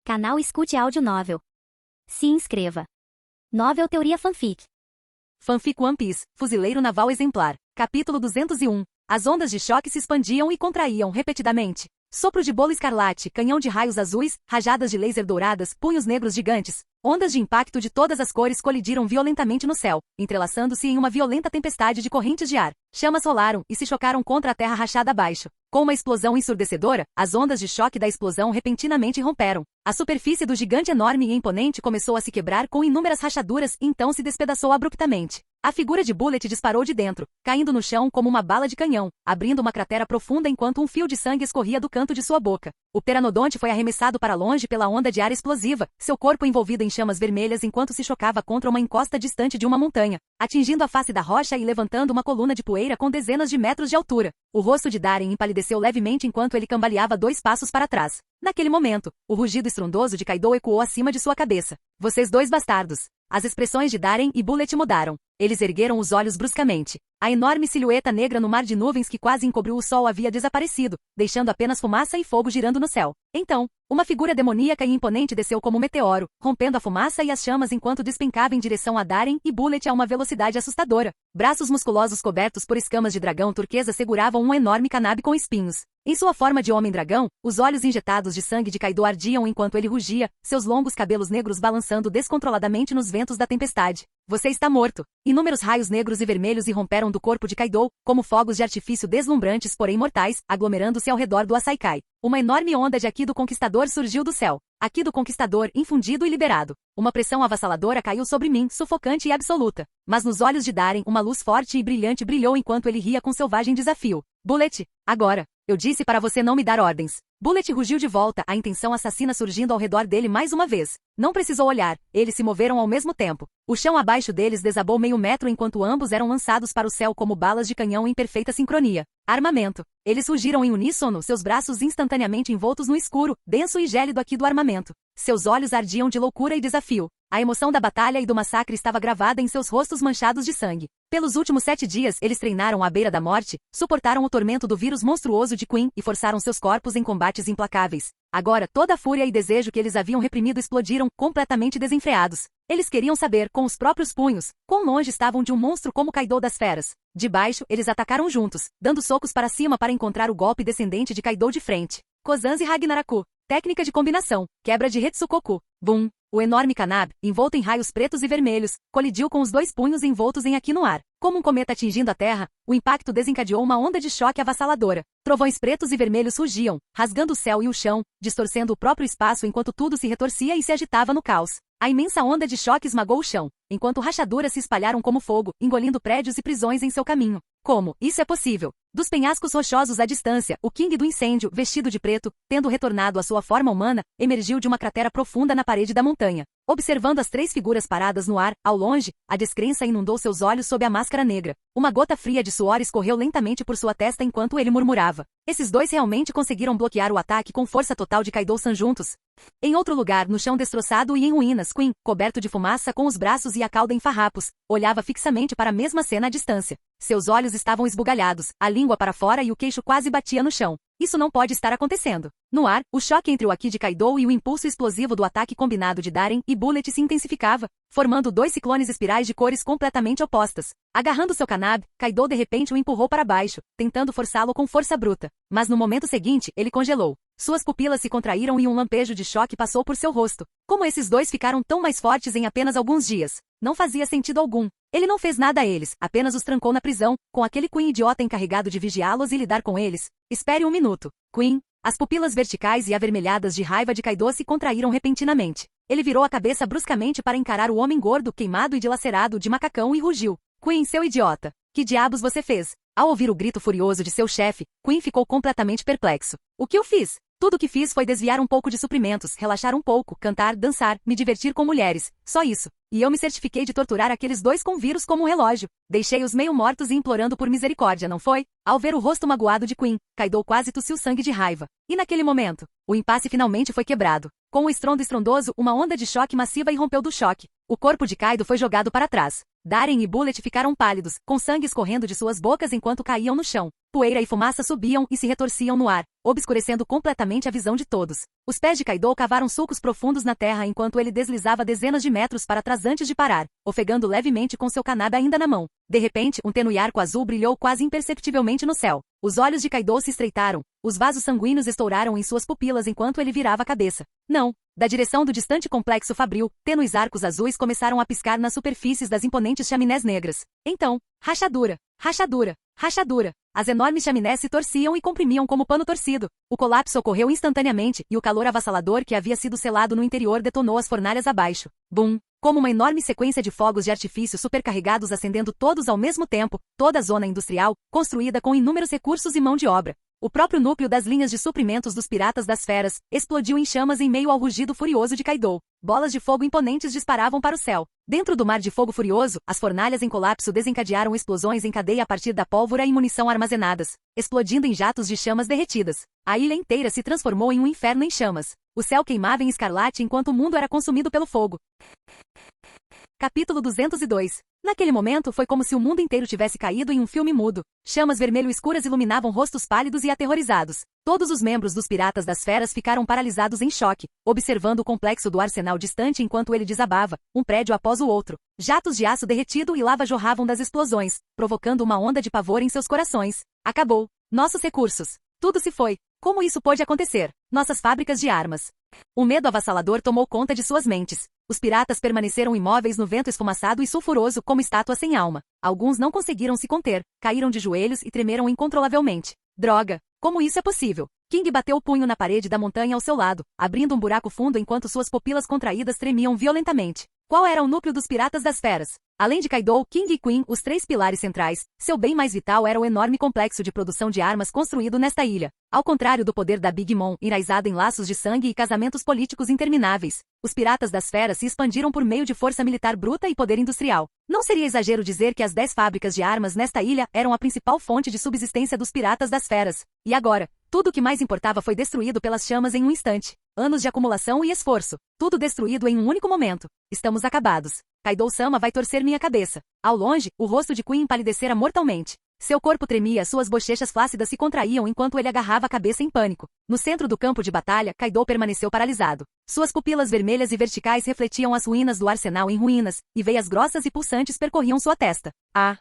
Canal Escute Áudio Novel. Se inscreva. Novel Teoria Fanfic. Fanfic One Piece, Fuzileiro Naval Exemplar. Capítulo 201. As ondas de choque se expandiam e contraíam repetidamente. Sopro de bolo escarlate, canhão de raios azuis, rajadas de laser douradas, punhos negros gigantes. Ondas de impacto de todas as cores colidiram violentamente no céu, entrelaçando-se em uma violenta tempestade de correntes de ar. Chamas rolaram e se chocaram contra a terra rachada abaixo. Com uma explosão ensurdecedora, as ondas de choque da explosão repentinamente romperam. A superfície do gigante enorme e imponente começou a se quebrar com inúmeras rachaduras e então se despedaçou abruptamente. A figura de Bullet disparou de dentro, caindo no chão como uma bala de canhão, abrindo uma cratera profunda enquanto um fio de sangue escorria do canto de sua boca. O pteranodonte foi arremessado para longe pela onda de ar explosiva, seu corpo envolvido em chamas vermelhas enquanto se chocava contra uma encosta distante de uma montanha, atingindo a face da rocha e levantando uma coluna de poeira com dezenas de metros de altura. O rosto de Darren empalideceu levemente enquanto ele cambaleava 2 passos para trás. Naquele momento, o rugido estrondoso de Kaido ecoou acima de sua cabeça. Vocês dois bastardos! As expressões de Darren e Bullet mudaram. Eles ergueram os olhos bruscamente. A enorme silhueta negra no mar de nuvens que quase encobriu o sol havia desaparecido, deixando apenas fumaça e fogo girando no céu. Então, uma figura demoníaca e imponente desceu como um meteoro, rompendo a fumaça e as chamas enquanto despencava em direção a Darren e Bullet a uma velocidade assustadora. Braços musculosos cobertos por escamas de dragão turquesa seguravam um enorme canabe com espinhos. Em sua forma de homem-dragão, os olhos injetados de sangue de Kaido ardiam enquanto ele rugia, seus longos cabelos negros balançando descontroladamente nos ventos da tempestade. Você está morto! Inúmeros raios negros e vermelhos irromperam do corpo de Kaido, como fogos de artifício deslumbrantes porém mortais, aglomerando-se ao redor do Asaikai. Uma enorme onda de Aki do Conquistador surgiu do céu. Aki do Conquistador, infundido e liberado. Uma pressão avassaladora caiu sobre mim, sufocante e absoluta. Mas nos olhos de Darren, uma luz forte e brilhante brilhou enquanto ele ria com selvagem desafio. Bullet, agora! Eu disse para você não me dar ordens. Bullet rugiu de volta, a intenção assassina surgindo ao redor dele mais uma vez. Não precisou olhar, eles se moveram ao mesmo tempo. O chão abaixo deles desabou meio metro enquanto ambos eram lançados para o céu como balas de canhão em perfeita sincronia. Armamento. Eles rugiram em uníssono, seus braços instantaneamente envoltos no escuro, denso e gélido aqui do armamento. Seus olhos ardiam de loucura e desafio. A emoção da batalha e do massacre estava gravada em seus rostos manchados de sangue. Pelos últimos 7 dias, eles treinaram à beira da morte, suportaram o tormento do vírus monstruoso de Queen e forçaram seus corpos em combates implacáveis. Agora, toda a fúria e desejo que eles haviam reprimido explodiram, completamente desenfreados. Eles queriam saber, com os próprios punhos, quão longe estavam de um monstro como Kaido das Feras. De baixo, eles atacaram juntos, dando socos para cima para encontrar o golpe descendente de Kaido de frente. Kozanzi Ragnaraku. Técnica de combinação. Quebra de Retsukoku. Boom! O enorme canabe, envolto em raios pretos e vermelhos, colidiu com os 2 punhos envoltos em Aki no ar. Como um cometa atingindo a terra, o impacto desencadeou uma onda de choque avassaladora. Trovões pretos e vermelhos rugiam, rasgando o céu e o chão, distorcendo o próprio espaço enquanto tudo se retorcia e se agitava no caos. A imensa onda de choque esmagou o chão, enquanto rachaduras se espalharam como fogo, engolindo prédios e prisões em seu caminho. Como isso é possível? Dos penhascos rochosos à distância, o King do incêndio, vestido de preto, tendo retornado à sua forma humana, emergiu de uma cratera profunda na parede da montanha. Observando as 3 figuras paradas no ar, ao longe, a descrença inundou seus olhos sob a máscara negra. Uma gota fria de suor escorreu lentamente por sua testa enquanto ele murmurava. Esses 2 realmente conseguiram bloquear o ataque com força total de Kaido-san juntos? Em outro lugar, no chão destroçado e em ruínas, Queen, coberto de fumaça com os braços e a cauda em farrapos, olhava fixamente para a mesma cena à distância. Seus olhos estavam esbugalhados, a língua para fora e o queixo quase batia no chão. Isso não pode estar acontecendo. No ar, o choque entre o Aki de Kaido e o impulso explosivo do ataque combinado de Darren e Bullet se intensificava, formando 2 ciclones espirais de cores completamente opostas. Agarrando seu canabe, Kaido de repente o empurrou para baixo, tentando forçá-lo com força bruta. Mas no momento seguinte, ele congelou. Suas pupilas se contraíram e um lampejo de choque passou por seu rosto. Como esses 2 ficaram tão mais fortes em apenas alguns dias? Não fazia sentido algum. Ele não fez nada a eles, apenas os trancou na prisão, com aquele Queen idiota encarregado de vigiá-los e lidar com eles. Espere um minuto. Queen. As pupilas verticais e avermelhadas de raiva de Kaido se contraíram repentinamente. Ele virou a cabeça bruscamente para encarar o homem gordo, queimado e dilacerado de macacão e rugiu. Queen, seu idiota! Que diabos você fez? Ao ouvir o grito furioso de seu chefe, Queen ficou completamente perplexo. O que eu fiz? Tudo o que fiz foi desviar um pouco de suprimentos, relaxar um pouco, cantar, dançar, me divertir com mulheres. Só isso. E eu me certifiquei de torturar aqueles 2 com vírus como um relógio. Deixei-os meio mortos e implorando por misericórdia, não foi? Ao ver o rosto magoado de Queen, Kaido quase tossiu sangue de raiva. E naquele momento, o impasse finalmente foi quebrado. Com um estrondo estrondoso, uma onda de choque massiva irrompeu do choque. O corpo de Kaido foi jogado para trás. Darien e Bullet ficaram pálidos, com sangue escorrendo de suas bocas enquanto caíam no chão. Poeira e fumaça subiam e se retorciam no ar, obscurecendo completamente a visão de todos. Os pés de Kaido cavaram sulcos profundos na terra enquanto ele deslizava dezenas de metros para trás antes de parar, ofegando levemente com seu kanaba ainda na mão. De repente, um tênue arco azul brilhou quase imperceptivelmente no céu. Os olhos de Kaido se estreitaram, os vasos sanguíneos estouraram em suas pupilas enquanto ele virava a cabeça. Não! Da direção do distante complexo fabril, tênues arcos azuis começaram a piscar nas superfícies das imponentes chaminés negras. Então, rachadura, rachadura, rachadura. As enormes chaminés se torciam e comprimiam como pano torcido. O colapso ocorreu instantaneamente e o calor avassalador que havia sido selado no interior detonou as fornalhas abaixo. Bum! Como uma enorme sequência de fogos de artifício supercarregados acendendo todos ao mesmo tempo, toda a zona industrial, construída com inúmeros recursos e mão de obra. O próprio núcleo das linhas de suprimentos dos Piratas das Feras explodiu em chamas em meio ao rugido furioso de Kaido. Bolas de fogo imponentes disparavam para o céu. Dentro do mar de fogo furioso, as fornalhas em colapso desencadearam explosões em cadeia a partir da pólvora e munição armazenadas, explodindo em jatos de chamas derretidas. A ilha inteira se transformou em um inferno em chamas. O céu queimava em escarlate enquanto o mundo era consumido pelo fogo. Capítulo 202. Naquele momento foi como se o mundo inteiro tivesse caído em um filme mudo. Chamas vermelho escuras iluminavam rostos pálidos e aterrorizados. Todos os membros dos Piratas das Feras ficaram paralisados em choque, observando o complexo do arsenal distante enquanto ele desabava, um prédio após o outro. Jatos de aço derretido e lava jorravam das explosões, provocando uma onda de pavor em seus corações. Acabou. Nossos recursos. Tudo se foi. Como isso pôde acontecer? Nossas fábricas de armas. O medo avassalador tomou conta de suas mentes. Os piratas permaneceram imóveis no vento esfumaçado e sulfuroso como estátuas sem alma. Alguns não conseguiram se conter, caíram de joelhos e tremeram incontrolavelmente. Droga! Como isso é possível? King bateu o punho na parede da montanha ao seu lado, abrindo um buraco fundo enquanto suas pupilas contraídas tremiam violentamente. Qual era o núcleo dos Piratas das Feras? Além de Kaido, King e Queen, os três pilares centrais, seu bem mais vital era o enorme complexo de produção de armas construído nesta ilha. Ao contrário do poder da Big Mom, enraizado em laços de sangue e casamentos políticos intermináveis, os Piratas das Feras se expandiram por meio de força militar bruta e poder industrial. Não seria exagero dizer que as 10 fábricas de armas nesta ilha eram a principal fonte de subsistência dos Piratas das Feras. E agora, tudo o que mais importava foi destruído pelas chamas em um instante. Anos de acumulação e esforço. Tudo destruído em um único momento. Estamos acabados. Kaido-sama vai torcer minha cabeça. Ao longe, o rosto de Queen empalidecera mortalmente. Seu corpo tremia, suas bochechas flácidas se contraíam enquanto ele agarrava a cabeça em pânico. No centro do campo de batalha, Kaido permaneceu paralisado. Suas pupilas vermelhas e verticais refletiam as ruínas do arsenal em ruínas, e veias grossas e pulsantes percorriam sua testa. Ah!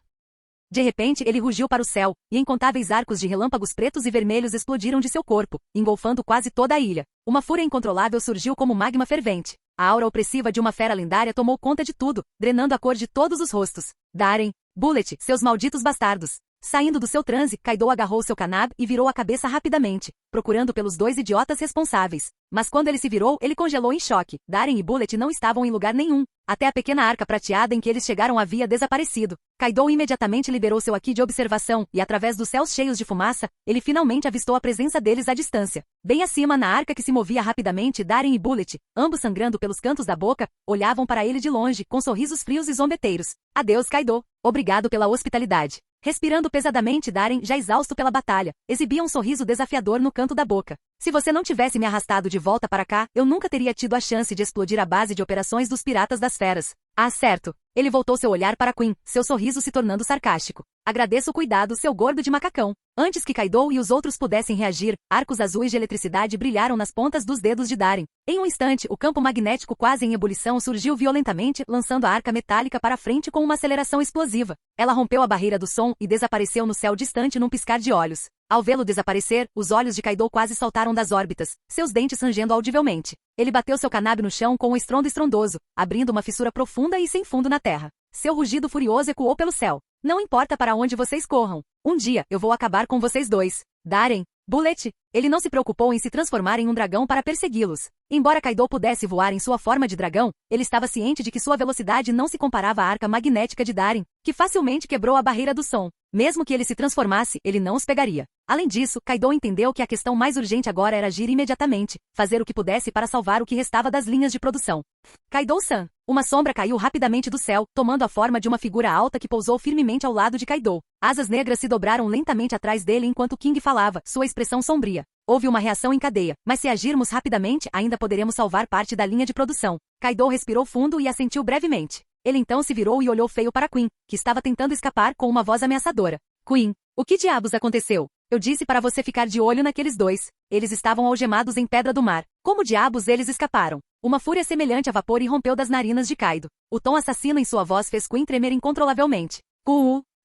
De repente, ele rugiu para o céu, e incontáveis arcos de relâmpagos pretos e vermelhos explodiram de seu corpo, engolfando quase toda a ilha. Uma fúria incontrolável surgiu como magma fervente. A aura opressiva de uma fera lendária tomou conta de tudo, drenando a cor de todos os rostos. Darien, Bullet, seus malditos bastardos. Saindo do seu transe, Kaido agarrou seu kanab e virou a cabeça rapidamente, procurando pelos dois idiotas responsáveis. Mas quando ele se virou, ele congelou em choque. Darien e Bullet não estavam em lugar nenhum. Até a pequena arca prateada em que eles chegaram havia desaparecido. Kaido imediatamente liberou seu haki de observação, e através dos céus cheios de fumaça, ele finalmente avistou a presença deles à distância. Bem acima, na arca que se movia rapidamente, Darien e Bullet, ambos sangrando pelos cantos da boca, olhavam para ele de longe, com sorrisos frios e zombeteiros. Adeus, Kaido. Obrigado pela hospitalidade. Respirando pesadamente, Darien, já exausto pela batalha, exibia um sorriso desafiador no canto da boca. Se você não tivesse me arrastado de volta para cá, eu nunca teria tido a chance de explodir a base de operações dos Piratas das Feras. Ah, certo. Ele voltou seu olhar para Queen, seu sorriso se tornando sarcástico. Agradeço o cuidado, seu gordo de macacão. Antes que Kaido e os outros pudessem reagir, arcos azuis de eletricidade brilharam nas pontas dos dedos de Darien. Em um instante, o campo magnético quase em ebulição surgiu violentamente, lançando a arca metálica para frente com uma aceleração explosiva. Ela rompeu a barreira do som e desapareceu no céu distante num piscar de olhos. Ao vê-lo desaparecer, os olhos de Kaido quase saltaram das órbitas, seus dentes rangendo audivelmente. Ele bateu seu kanab no chão com um estrondo estrondoso, abrindo uma fissura profunda e sem fundo na terra. Seu rugido furioso ecoou pelo céu. Não importa para onde vocês corram. Um dia, eu vou acabar com vocês dois. Darien, Bullet. Ele não se preocupou em se transformar em um dragão para persegui-los. Embora Kaido pudesse voar em sua forma de dragão, ele estava ciente de que sua velocidade não se comparava à arca magnética de Darien, que facilmente quebrou a barreira do som. Mesmo que ele se transformasse, ele não os pegaria. Além disso, Kaido entendeu que a questão mais urgente agora era agir imediatamente, fazer o que pudesse para salvar o que restava das linhas de produção. Kaido-san. Uma sombra caiu rapidamente do céu, tomando a forma de uma figura alta que pousou firmemente ao lado de Kaido. Asas negras se dobraram lentamente atrás dele enquanto King falava, sua expressão sombria. Houve uma reação em cadeia, mas se agirmos rapidamente, ainda poderemos salvar parte da linha de produção. Kaido respirou fundo e assentiu brevemente. Ele então se virou e olhou feio para Queen, que estava tentando escapar com uma voz ameaçadora. Queen, o que diabos aconteceu? Eu disse para você ficar de olho naqueles dois. Eles estavam algemados em Pedra do Mar. Como diabos eles escaparam? Uma fúria semelhante a vapor irrompeu das narinas de Kaido. O tom assassino em sua voz fez Queen tremer incontrolavelmente.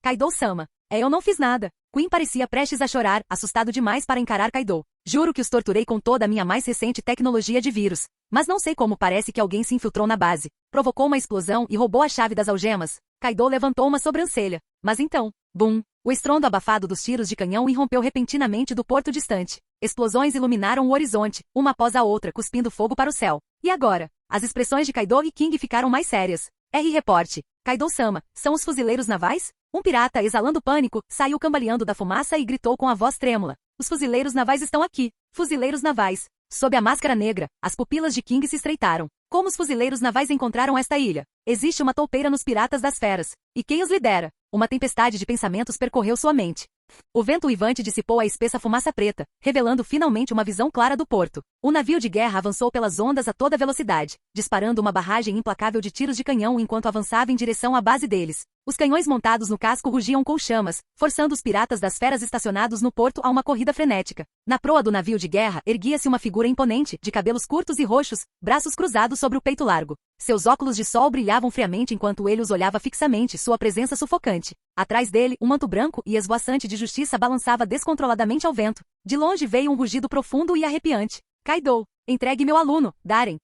Kaido-sama. Eu não fiz nada. Queen parecia prestes a chorar, assustado demais para encarar Kaido. Juro que os torturei com toda a minha mais recente tecnologia de vírus. Mas não sei como parece que alguém se infiltrou na base. Provocou uma explosão e roubou a chave das algemas. Kaido levantou uma sobrancelha. Mas então, bum! O estrondo abafado dos tiros de canhão irrompeu repentinamente do porto distante. Explosões iluminaram o horizonte, uma após a outra, cuspindo fogo para o céu. E agora? As expressões de Kaido e King ficaram mais sérias. Reporte. Kaido-sama, são os fuzileiros navais? Um pirata, exalando pânico, saiu cambaleando da fumaça e gritou com a voz trêmula. Os fuzileiros navais estão aqui. Fuzileiros navais. Sob a máscara negra, as pupilas de King se estreitaram. Como os fuzileiros navais encontraram esta ilha? Existe uma toupeira nos piratas das feras. E quem os lidera? Uma tempestade de pensamentos percorreu sua mente. O vento uivante dissipou a espessa fumaça preta, revelando finalmente uma visão clara do porto. O navio de guerra avançou pelas ondas a toda velocidade, disparando uma barragem implacável de tiros de canhão enquanto avançava em direção à base deles. Os canhões montados no casco rugiam com chamas, forçando os piratas das feras estacionados no porto a uma corrida frenética. Na proa do navio de guerra erguia-se uma figura imponente, de cabelos curtos e roxos, braços cruzados sobre o peito largo. Seus óculos de sol brilhavam friamente enquanto ele os olhava fixamente, sua presença sufocante. Atrás dele, um manto branco e esvoaçante de justiça balançava descontroladamente ao vento. De longe veio um rugido profundo e arrepiante. Kaido, entregue meu aluno, Darren.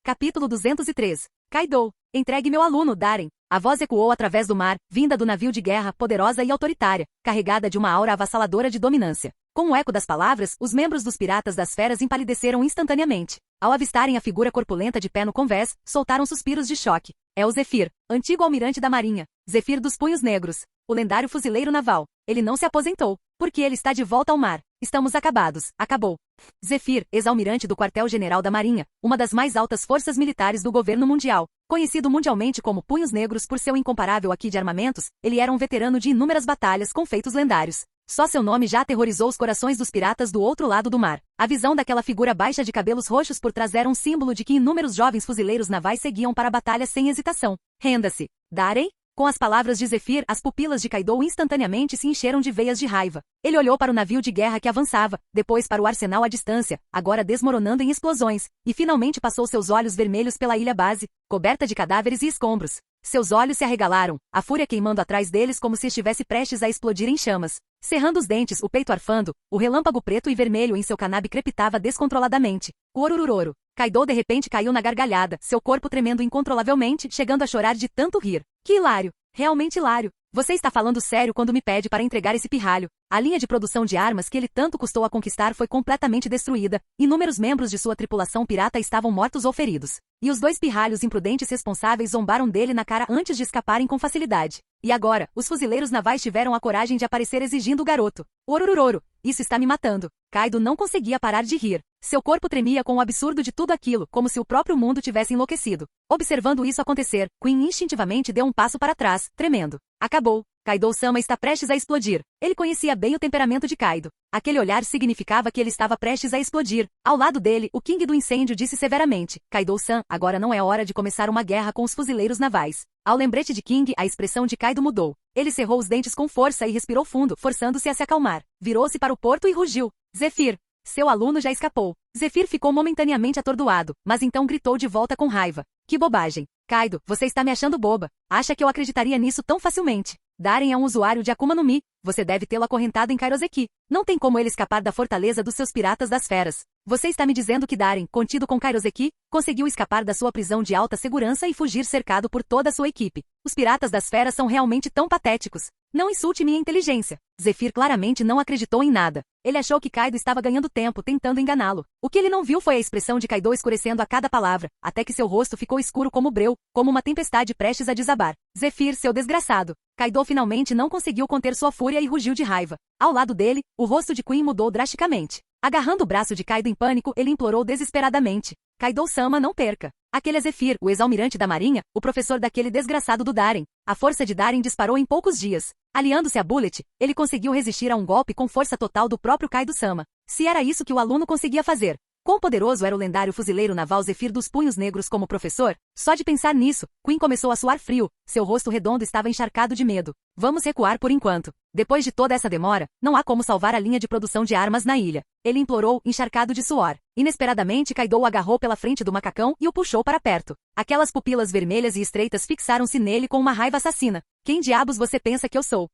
Capítulo 203. Kaido, entregue meu aluno, Darren. A voz ecoou através do mar, vinda do navio de guerra, poderosa e autoritária, carregada de uma aura avassaladora de dominância. Com o eco das palavras, os membros dos piratas das feras empalideceram instantaneamente. Ao avistarem a figura corpulenta de pé no convés, soltaram suspiros de choque. É o Zephyr, antigo almirante da marinha. Zephyr dos punhos negros. O lendário fuzileiro naval. Ele não se aposentou. Porque ele está de volta ao mar. Estamos acabados. Acabou. Zephyr, ex-almirante do quartel-general da marinha, uma das mais altas forças militares do governo mundial. Conhecido mundialmente como Punhos Negros por seu incomparável aqui de armamentos, ele era um veterano de inúmeras batalhas com feitos lendários. Só seu nome já aterrorizou os corações dos piratas do outro lado do mar. A visão daquela figura baixa de cabelos roxos por trás era um símbolo de que inúmeros jovens fuzileiros navais seguiam para a batalha sem hesitação. Renda-se. Darem? Com as palavras de Zephyr, as pupilas de Kaido instantaneamente se encheram de veias de raiva. Ele olhou para o navio de guerra que avançava, depois para o arsenal à distância, agora desmoronando em explosões, e finalmente passou seus olhos vermelhos pela ilha base, coberta de cadáveres e escombros. Seus olhos se arregalaram, a fúria queimando atrás deles como se estivesse prestes a explodir em chamas. Cerrando os dentes, o peito arfando, o relâmpago preto e vermelho em seu canabe crepitava descontroladamente. Ororororo. Kaido de repente caiu na gargalhada, seu corpo tremendo incontrolavelmente, chegando a chorar de tanto rir. Que hilário! Realmente hilário! Você está falando sério quando me pede para entregar esse pirralho. A linha de produção de armas que ele tanto custou a conquistar foi completamente destruída. Inúmeros membros de sua tripulação pirata estavam mortos ou feridos. E os dois pirralhos imprudentes responsáveis zombaram dele na cara antes de escaparem com facilidade. E agora, os fuzileiros navais tiveram a coragem de aparecer exigindo o garoto. Ororororo! Isso está me matando. Kaido não conseguia parar de rir. Seu corpo tremia com o absurdo de tudo aquilo, como se o próprio mundo tivesse enlouquecido. Observando isso acontecer, Queen instintivamente deu um passo para trás, tremendo. Acabou. Kaido-sama está prestes a explodir. Ele conhecia bem o temperamento de Kaido. Aquele olhar significava que ele estava prestes a explodir. Ao lado dele, o King do incêndio disse severamente: Kaido-san, agora não é hora de começar uma guerra com os fuzileiros navais. Ao lembrete de King, a expressão de Kaido mudou. Ele cerrou os dentes com força e respirou fundo, forçando-se a se acalmar. Virou-se para o porto e rugiu. Zephyr. Seu aluno já escapou. Zephyr ficou momentaneamente atordoado, mas então gritou de volta com raiva. Que bobagem. Kaido, você está me achando boba. Acha que eu acreditaria nisso tão facilmente? Darem é um usuário de Akuma no Mi. Você deve tê-lo acorrentado em Kairoseki. Não tem como ele escapar da fortaleza dos seus piratas das feras. Você está me dizendo que Darem, contido com Kairoseki, conseguiu escapar da sua prisão de alta segurança e fugir cercado por toda a sua equipe. Os piratas das feras são realmente tão patéticos. Não insulte minha inteligência. Zephyr claramente não acreditou em nada. Ele achou que Kaido estava ganhando tempo tentando enganá-lo. O que ele não viu foi a expressão de Kaido escurecendo a cada palavra, até que seu rosto ficou escuro como breu, como uma tempestade prestes a desabar. Zephyr, seu desgraçado. Kaido finalmente não conseguiu conter sua fúria e rugiu de raiva. Ao lado dele, o rosto de Queen mudou drasticamente. Agarrando o braço de Kaido em pânico, ele implorou desesperadamente. Kaido-sama, não perca. Aquele é Zephyr, o ex-almirante da marinha, o professor daquele desgraçado do Darem. A força de Darem disparou em poucos dias. Aliando-se a Bullet, ele conseguiu resistir a um golpe com força total do próprio Kaido-sama. Se era isso que o aluno conseguia fazer. Quão poderoso era o lendário fuzileiro naval Zephyr dos Punhos Negros como professor? Só de pensar nisso, Queen começou a suar frio, seu rosto redondo estava encharcado de medo. Vamos recuar por enquanto. Depois de toda essa demora, não há como salvar a linha de produção de armas na ilha. Ele implorou, encharcado de suor. Inesperadamente Kaido o agarrou pela frente do macacão e o puxou para perto. Aquelas pupilas vermelhas e estreitas fixaram-se nele com uma raiva assassina. Quem diabos você pensa que eu sou?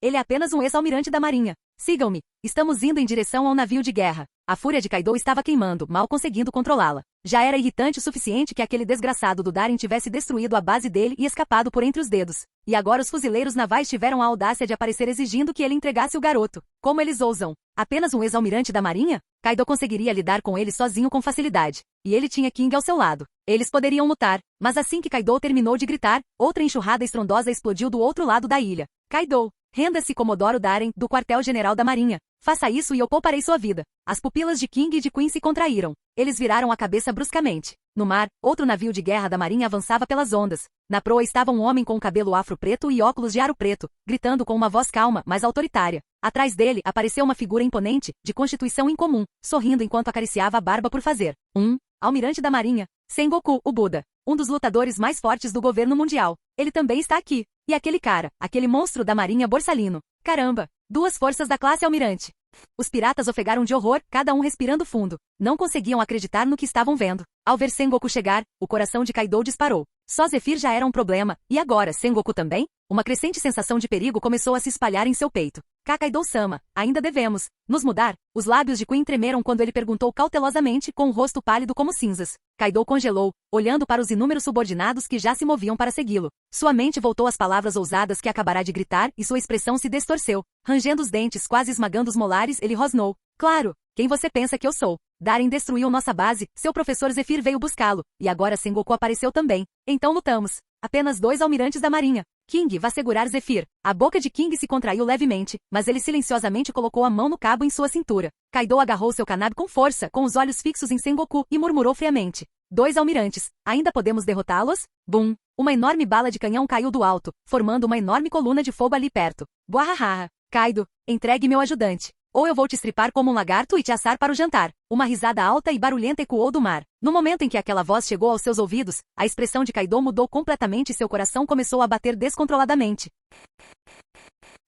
Ele é apenas um ex-almirante da marinha. Sigam-me. Estamos indo em direção ao navio de guerra. A fúria de Kaido estava queimando, mal conseguindo controlá-la. Já era irritante o suficiente que aquele desgraçado do Darien tivesse destruído a base dele e escapado por entre os dedos. E agora os fuzileiros navais tiveram a audácia de aparecer exigindo que ele entregasse o garoto. Como eles ousam? Apenas um ex-almirante da marinha? Kaido conseguiria lidar com ele sozinho com facilidade. E ele tinha King ao seu lado. Eles poderiam lutar. Mas assim que Kaido terminou de gritar, outra enxurrada estrondosa explodiu do outro lado da ilha. Kaido! Renda-se, Comodoro Darien, do quartel-general da marinha. Faça isso e eu pouparei sua vida. As pupilas de King e de Queen se contraíram. Eles viraram a cabeça bruscamente. No mar, outro navio de guerra da marinha avançava pelas ondas. Na proa estava um homem com cabelo afro preto e óculos de aro preto, gritando com uma voz calma, mas autoritária. Atrás dele, apareceu uma figura imponente, de constituição incomum, sorrindo enquanto acariciava a barba por fazer. Almirante da marinha. Sengoku, o Buda. Um dos lutadores mais fortes do governo mundial. Ele também está aqui. E aquele cara, aquele monstro da marinha Borsalino. Caramba! 2 forças da classe almirante. Os piratas ofegaram de horror, cada um respirando fundo. Não conseguiam acreditar no que estavam vendo. Ao ver Sengoku chegar, o coração de Kaido disparou. Só Zephyr já era um problema, e agora Sengoku também? Uma crescente sensação de perigo começou a se espalhar em seu peito. Kaido-sama, ainda devemos nos mudar? Os lábios de Queen tremeram quando ele perguntou cautelosamente, com o rosto pálido como cinzas. Kaido congelou, olhando para os inúmeros subordinados que já se moviam para segui-lo. Sua mente voltou às palavras ousadas que acabará de gritar e sua expressão se distorceu. Rangendo os dentes, quase esmagando os molares, ele rosnou. Claro! Quem você pensa que eu sou? Darien destruiu nossa base, seu professor Zephyr veio buscá-lo, e agora Sengoku apareceu também. Então lutamos. Apenas 2 almirantes da marinha. King vai segurar Zephyr. A boca de King se contraiu levemente, mas ele silenciosamente colocou a mão no cabo em sua cintura. Kaido agarrou seu kanab com força, com os olhos fixos em Sengoku, e murmurou friamente. 2 almirantes. Ainda podemos derrotá-los? Bum! Uma enorme bala de canhão caiu do alto, formando uma enorme coluna de fogo ali perto. Buahaha! Kaido, entregue meu ajudante. Ou eu vou te estripar como um lagarto e te assar para o jantar. Uma risada alta e barulhenta ecoou do mar. No momento em que aquela voz chegou aos seus ouvidos, a expressão de Kaido mudou completamente e seu coração começou a bater descontroladamente.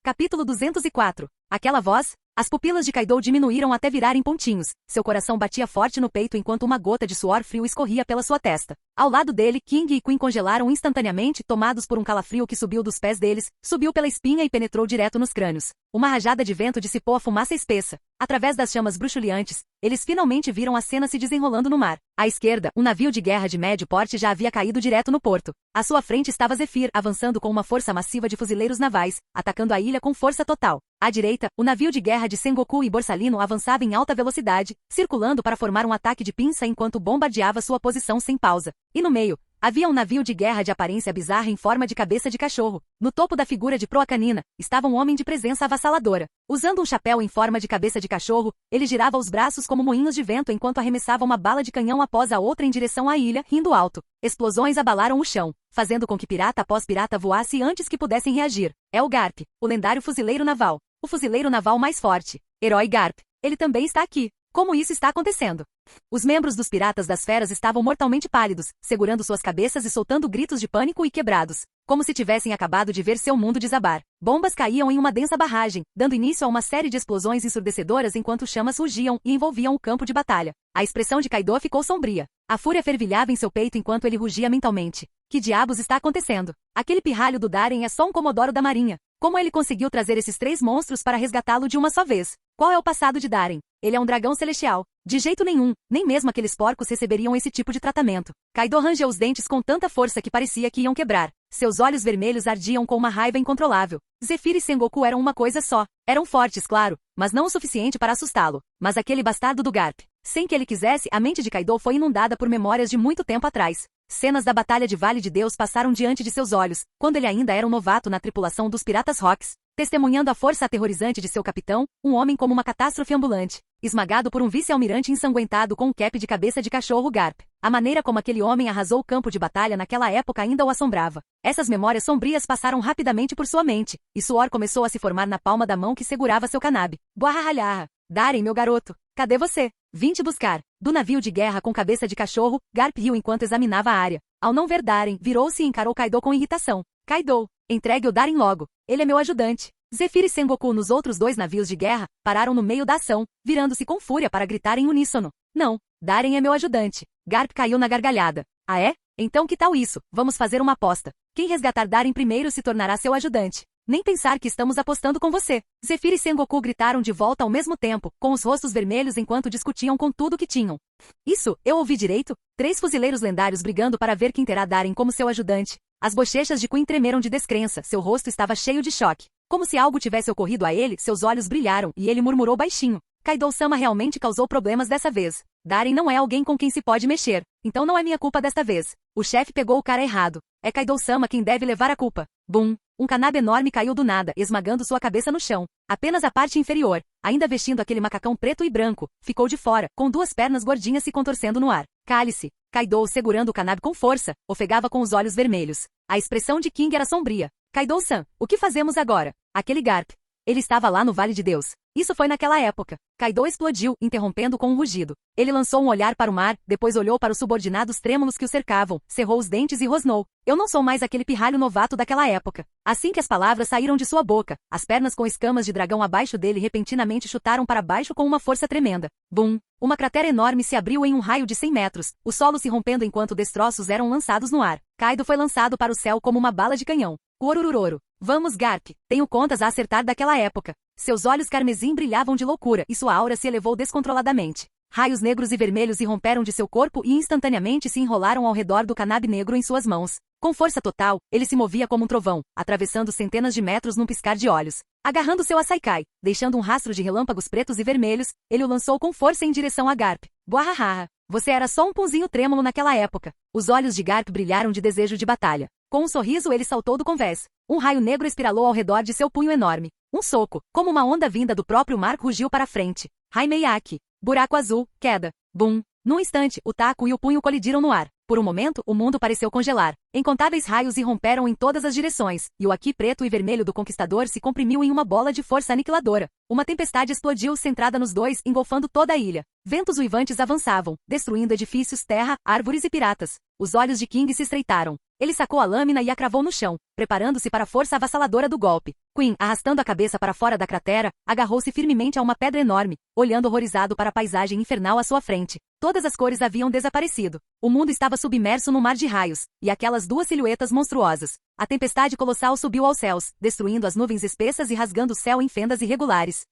Capítulo 204. Aquela voz? As pupilas de Kaido diminuíram até virarem pontinhos. Seu coração batia forte no peito enquanto uma gota de suor frio escorria pela sua testa. Ao lado dele, King e Queen congelaram instantaneamente, tomados por um calafrio que subiu dos pés deles, subiu pela espinha e penetrou direto nos crânios. Uma rajada de vento dissipou a fumaça espessa. Através das chamas bruxuleantes, eles finalmente viram a cena se desenrolando no mar. À esquerda, um navio de guerra de médio porte já havia caído direto no porto. À sua frente estava Zephyr, avançando com uma força massiva de fuzileiros navais, atacando a ilha com força total. À direita, o navio de guerra de Sengoku e Borsalino avançava em alta velocidade, circulando para formar um ataque de pinça enquanto bombardeava sua posição sem pausa. E no meio, havia um navio de guerra de aparência bizarra em forma de cabeça de cachorro. No topo da figura de proa canina, estava um homem de presença avassaladora. Usando um chapéu em forma de cabeça de cachorro, ele girava os braços como moinhos de vento enquanto arremessava uma bala de canhão após a outra em direção à ilha, rindo alto. Explosões abalaram o chão, fazendo com que pirata após pirata voasse antes que pudessem reagir. É o Garp, o lendário fuzileiro naval. O fuzileiro naval mais forte. Herói Garp. Ele também está aqui. Como isso está acontecendo? Os membros dos Piratas das Feras estavam mortalmente pálidos, segurando suas cabeças e soltando gritos de pânico e quebrados, como se tivessem acabado de ver seu mundo desabar. Bombas caíam em uma densa barragem, dando início a uma série de explosões ensurdecedoras enquanto chamas rugiam e envolviam o campo de batalha. A expressão de Kaido ficou sombria. A fúria fervilhava em seu peito enquanto ele rugia mentalmente. Que diabos está acontecendo? Aquele pirralho do Darien é só um comodoro da marinha. Como ele conseguiu trazer esses 3 monstros para resgatá-lo de uma só vez? Qual é o passado de Darien? Ele é um dragão celestial. De jeito nenhum, nem mesmo aqueles porcos receberiam esse tipo de tratamento. Kaido rangeu os dentes com tanta força que parecia que iam quebrar. Seus olhos vermelhos ardiam com uma raiva incontrolável. Zephyr e Sengoku eram uma coisa só. Eram fortes, claro, mas não o suficiente para assustá-lo. Mas aquele bastardo do Garp. Sem que ele quisesse, a mente de Kaido foi inundada por memórias de muito tempo atrás. Cenas da Batalha de Vale de Deus passaram diante de seus olhos, quando ele ainda era um novato na tripulação dos Piratas Rocks. testemunhando a força aterrorizante de seu capitão, um homem como uma catástrofe ambulante, esmagado por um vice-almirante ensanguentado com um cap de cabeça de cachorro Garp. A maneira como aquele homem arrasou o campo de batalha naquela época ainda o assombrava. Essas memórias sombrias passaram rapidamente por sua mente, e suor começou a se formar na palma da mão que segurava seu canabe. Guarralharra! Darem, meu garoto! Cadê você? Vim te buscar. Do navio de guerra com cabeça de cachorro, Garp riu enquanto examinava a área. Ao não ver Darem, virou-se e encarou Kaido com irritação. Kaido, entregue o Darem logo. Ele é meu ajudante. Zephyr e Sengoku nos outros 2 navios de guerra pararam no meio da ação, virando-se com fúria para gritar em uníssono. Não, Darem é meu ajudante. Garp caiu na gargalhada. Ah é? Então que tal isso? Vamos fazer uma aposta. Quem resgatar Darem primeiro se tornará seu ajudante. Nem pensar que estamos apostando com você. Zephyr e Sengoku gritaram de volta ao mesmo tempo, com os rostos vermelhos enquanto discutiam com tudo o que tinham. Isso, eu ouvi direito? 3 fuzileiros lendários brigando para ver quem terá Darem como seu ajudante. As bochechas de Queen tremeram de descrença, seu rosto estava cheio de choque. Como se algo tivesse ocorrido a ele, seus olhos brilharam e ele murmurou baixinho. Kaido-sama realmente causou problemas dessa vez. Darem não é alguém com quem se pode mexer, então não é minha culpa desta vez. O chefe pegou o cara errado. É Kaido-sama quem deve levar a culpa. Bum! Um canabe enorme caiu do nada, esmagando sua cabeça no chão. Apenas a parte inferior, ainda vestindo aquele macacão preto e branco, ficou de fora, com 2 pernas gordinhas se contorcendo no ar. Cale-se! Kaido, segurando o canabe com força, ofegava com os olhos vermelhos. A expressão de King era sombria. Kaido-san, o que fazemos agora? Aquele Garp. Ele estava lá no Vale de Deus. Isso foi naquela época. Kaido explodiu, interrompendo com um rugido. Ele lançou um olhar para o mar, depois olhou para os subordinados trêmulos que o cercavam, cerrou os dentes e rosnou. Eu não sou mais aquele pirralho novato daquela época. Assim que as palavras saíram de sua boca, as pernas com escamas de dragão abaixo dele repentinamente chutaram para baixo com uma força tremenda. Bum! Uma cratera enorme se abriu em um raio de 100 metros, o solo se rompendo enquanto destroços eram lançados no ar. Kaido foi lançado para o céu como uma bala de canhão. Urururoro. Vamos, Garp. Tenho contas a acertar daquela época. Seus olhos carmesim brilhavam de loucura e sua aura se elevou descontroladamente. Raios negros e vermelhos irromperam de seu corpo e instantaneamente se enrolaram ao redor do canabe negro em suas mãos. Com força total, ele se movia como um trovão, atravessando centenas de metros num piscar de olhos. Agarrando seu Asaikai, deixando um rastro de relâmpagos pretos e vermelhos, ele o lançou com força em direção a Garp. Guahaha! Você era só um punzinho trêmulo naquela época. Os olhos de Garp brilharam de desejo de batalha. Com um sorriso ele saltou do convés. Um raio negro espiralou ao redor de seu punho enorme. Um soco, como uma onda vinda do próprio mar, rugiu para frente. Raimeiaki. Buraco azul, queda. Bum! Num instante, o taco e o punho colidiram no ar. Por um momento, o mundo pareceu congelar. Incontáveis raios irromperam em todas as direções, e o aqui preto e vermelho do conquistador se comprimiu em uma bola de força aniquiladora. Uma tempestade explodiu centrada nos dois, engolfando toda a ilha. Ventos uivantes avançavam, destruindo edifícios, terra, árvores e piratas. Os olhos de King se estreitaram. Ele sacou a lâmina e a cravou no chão, preparando-se para a força avassaladora do golpe. Queen, arrastando a cabeça para fora da cratera, agarrou-se firmemente a uma pedra enorme, olhando horrorizado para a paisagem infernal à sua frente. Todas as cores haviam desaparecido. O mundo estava submerso num mar de raios, e aquelas 2 silhuetas monstruosas. A tempestade colossal subiu aos céus, destruindo as nuvens espessas e rasgando o céu em fendas irregulares.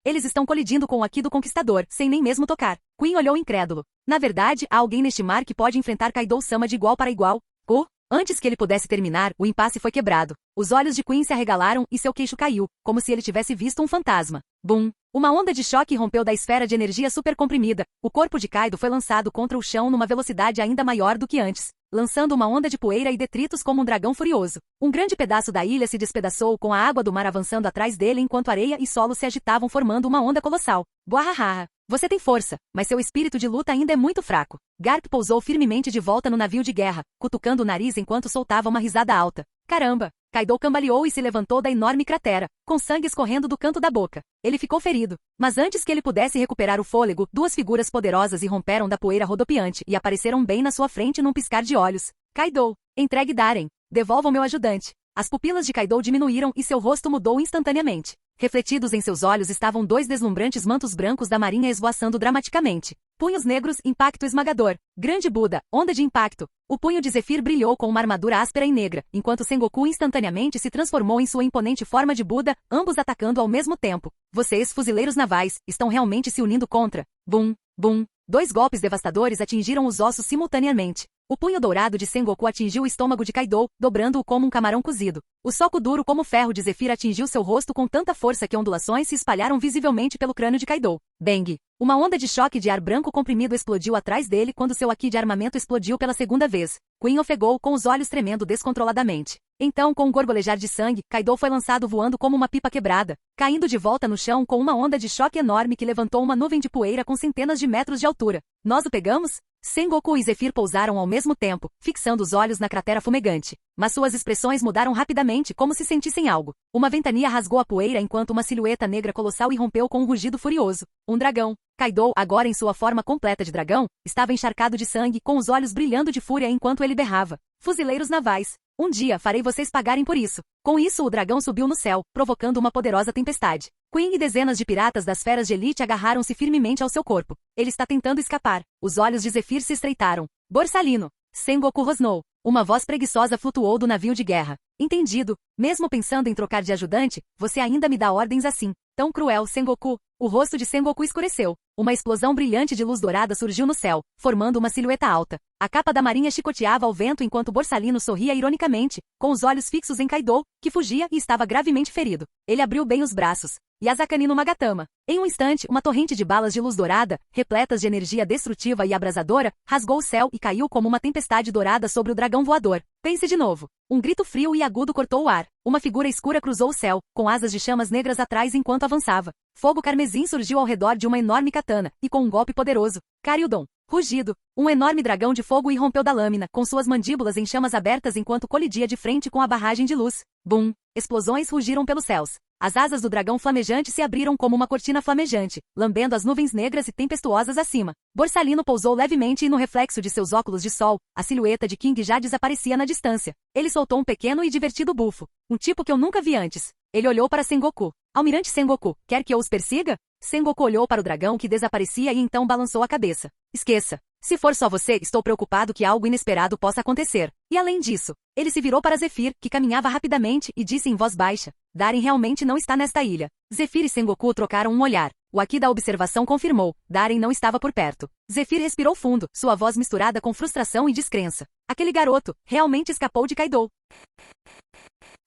Eles estão colidindo com o aqui do conquistador, sem nem mesmo tocar. Queen olhou incrédulo. Na verdade, há alguém neste mar que pode enfrentar Kaido-sama de igual para igual? Antes que ele pudesse terminar, o impasse foi quebrado. Os olhos de Queen se arregalaram e seu queixo caiu, como se ele tivesse visto um fantasma. Bum! Uma onda de choque rompeu da esfera de energia supercomprimida. O corpo de Kaido foi lançado contra o chão numa velocidade ainda maior do que antes, lançando uma onda de poeira e detritos como um dragão furioso. Um grande pedaço da ilha se despedaçou com a água do mar avançando atrás dele enquanto areia e solo se agitavam formando uma onda colossal. Guahaha! Você tem força, mas seu espírito de luta ainda é muito fraco. Garp pousou firmemente de volta no navio de guerra, cutucando o nariz enquanto soltava uma risada alta. Caramba! Kaido cambaleou e se levantou da enorme cratera, com sangue escorrendo do canto da boca. Ele ficou ferido, mas antes que ele pudesse recuperar o fôlego, 2 figuras poderosas irromperam da poeira rodopiante e apareceram bem na sua frente num piscar de olhos. Kaido, entregue Darem. Devolva o meu ajudante. As pupilas de Kaido diminuíram e seu rosto mudou instantaneamente. Refletidos em seus olhos estavam 2 deslumbrantes mantos brancos da marinha esvoaçando dramaticamente. Punhos negros, impacto esmagador. Grande Buda, onda de impacto. O punho de Zephyr brilhou com uma armadura áspera e negra, enquanto Sengoku instantaneamente se transformou em sua imponente forma de Buda, ambos atacando ao mesmo tempo. Vocês, fuzileiros navais, estão realmente se unindo contra. Bum, bum. 2 golpes devastadores atingiram os ossos simultaneamente. O punho dourado de Sengoku atingiu o estômago de Kaido, dobrando-o como um camarão cozido. O soco duro como ferro de Zephyr atingiu seu rosto com tanta força que ondulações se espalharam visivelmente pelo crânio de Kaido. Bang! Uma onda de choque de ar branco comprimido explodiu atrás dele quando seu aqui de armamento explodiu pela segunda vez. Queen ofegou com os olhos tremendo descontroladamente. Então, com um gorgolejar de sangue, Kaido foi lançado voando como uma pipa quebrada, caindo de volta no chão com uma onda de choque enorme que levantou uma nuvem de poeira com centenas de metros de altura. Nós o pegamos? Sengoku e Zephyr pousaram ao mesmo tempo, fixando os olhos na cratera fumegante. Mas suas expressões mudaram rapidamente, como se sentissem algo. Uma ventania rasgou a poeira enquanto uma silhueta negra colossal irrompeu com um rugido furioso. Um dragão. Kaido, agora em sua forma completa de dragão, estava encharcado de sangue, com os olhos brilhando de fúria enquanto ele berrava. Fuzileiros navais. Um dia farei vocês pagarem por isso. Com isso o dragão subiu no céu, provocando uma poderosa tempestade. Queen e dezenas de piratas das feras de elite agarraram-se firmemente ao seu corpo. Ele está tentando escapar. Os olhos de Zephyr se estreitaram. Borsalino. Sengoku rosnou. Uma voz preguiçosa flutuou do navio de guerra. Entendido. Mesmo pensando em trocar de ajudante, você ainda me dá ordens assim. Tão cruel, Sengoku. O rosto de Sengoku escureceu. Uma explosão brilhante de luz dourada surgiu no céu, formando uma silhueta alta. A capa da marinha chicoteava ao vento enquanto Borsalino sorria ironicamente, com os olhos fixos em Kaido, que fugia e estava gravemente ferido. Ele abriu bem os braços. Yasakani no Magatama. Em um instante, uma torrente de balas de luz dourada, repletas de energia destrutiva e abrasadora, rasgou o céu e caiu como uma tempestade dourada sobre o dragão voador. Pense de novo. Um grito frio e agudo cortou o ar. Uma figura escura cruzou o céu, com asas de chamas negras atrás enquanto avançava. Fogo carmesim surgiu ao redor de uma enorme katana, e com um golpe poderoso. Karyudon. Rugido. Um enorme dragão de fogo irrompeu da lâmina, com suas mandíbulas em chamas abertas enquanto colidia de frente com a barragem de luz. Bum! Explosões rugiram pelos céus. As asas do dragão flamejante se abriram como uma cortina flamejante, lambendo as nuvens negras e tempestuosas acima. Borsalino pousou levemente e no reflexo de seus óculos de sol, a silhueta de King já desaparecia na distância. Ele soltou um pequeno e divertido bufo. Um tipo que eu nunca vi antes. Ele olhou para Sengoku. Almirante Sengoku, quer que eu os persiga? Sengoku olhou para o dragão que desaparecia e então balançou a cabeça. Esqueça. Se for só você, estou preocupado que algo inesperado possa acontecer. E além disso, ele se virou para Zephyr, que caminhava rapidamente, e disse em voz baixa, Darien realmente não está nesta ilha. Zephyr e Sengoku trocaram um olhar. O Aki da observação confirmou, Darien não estava por perto. Zephyr respirou fundo, sua voz misturada com frustração e descrença. Aquele garoto, realmente escapou de Kaido.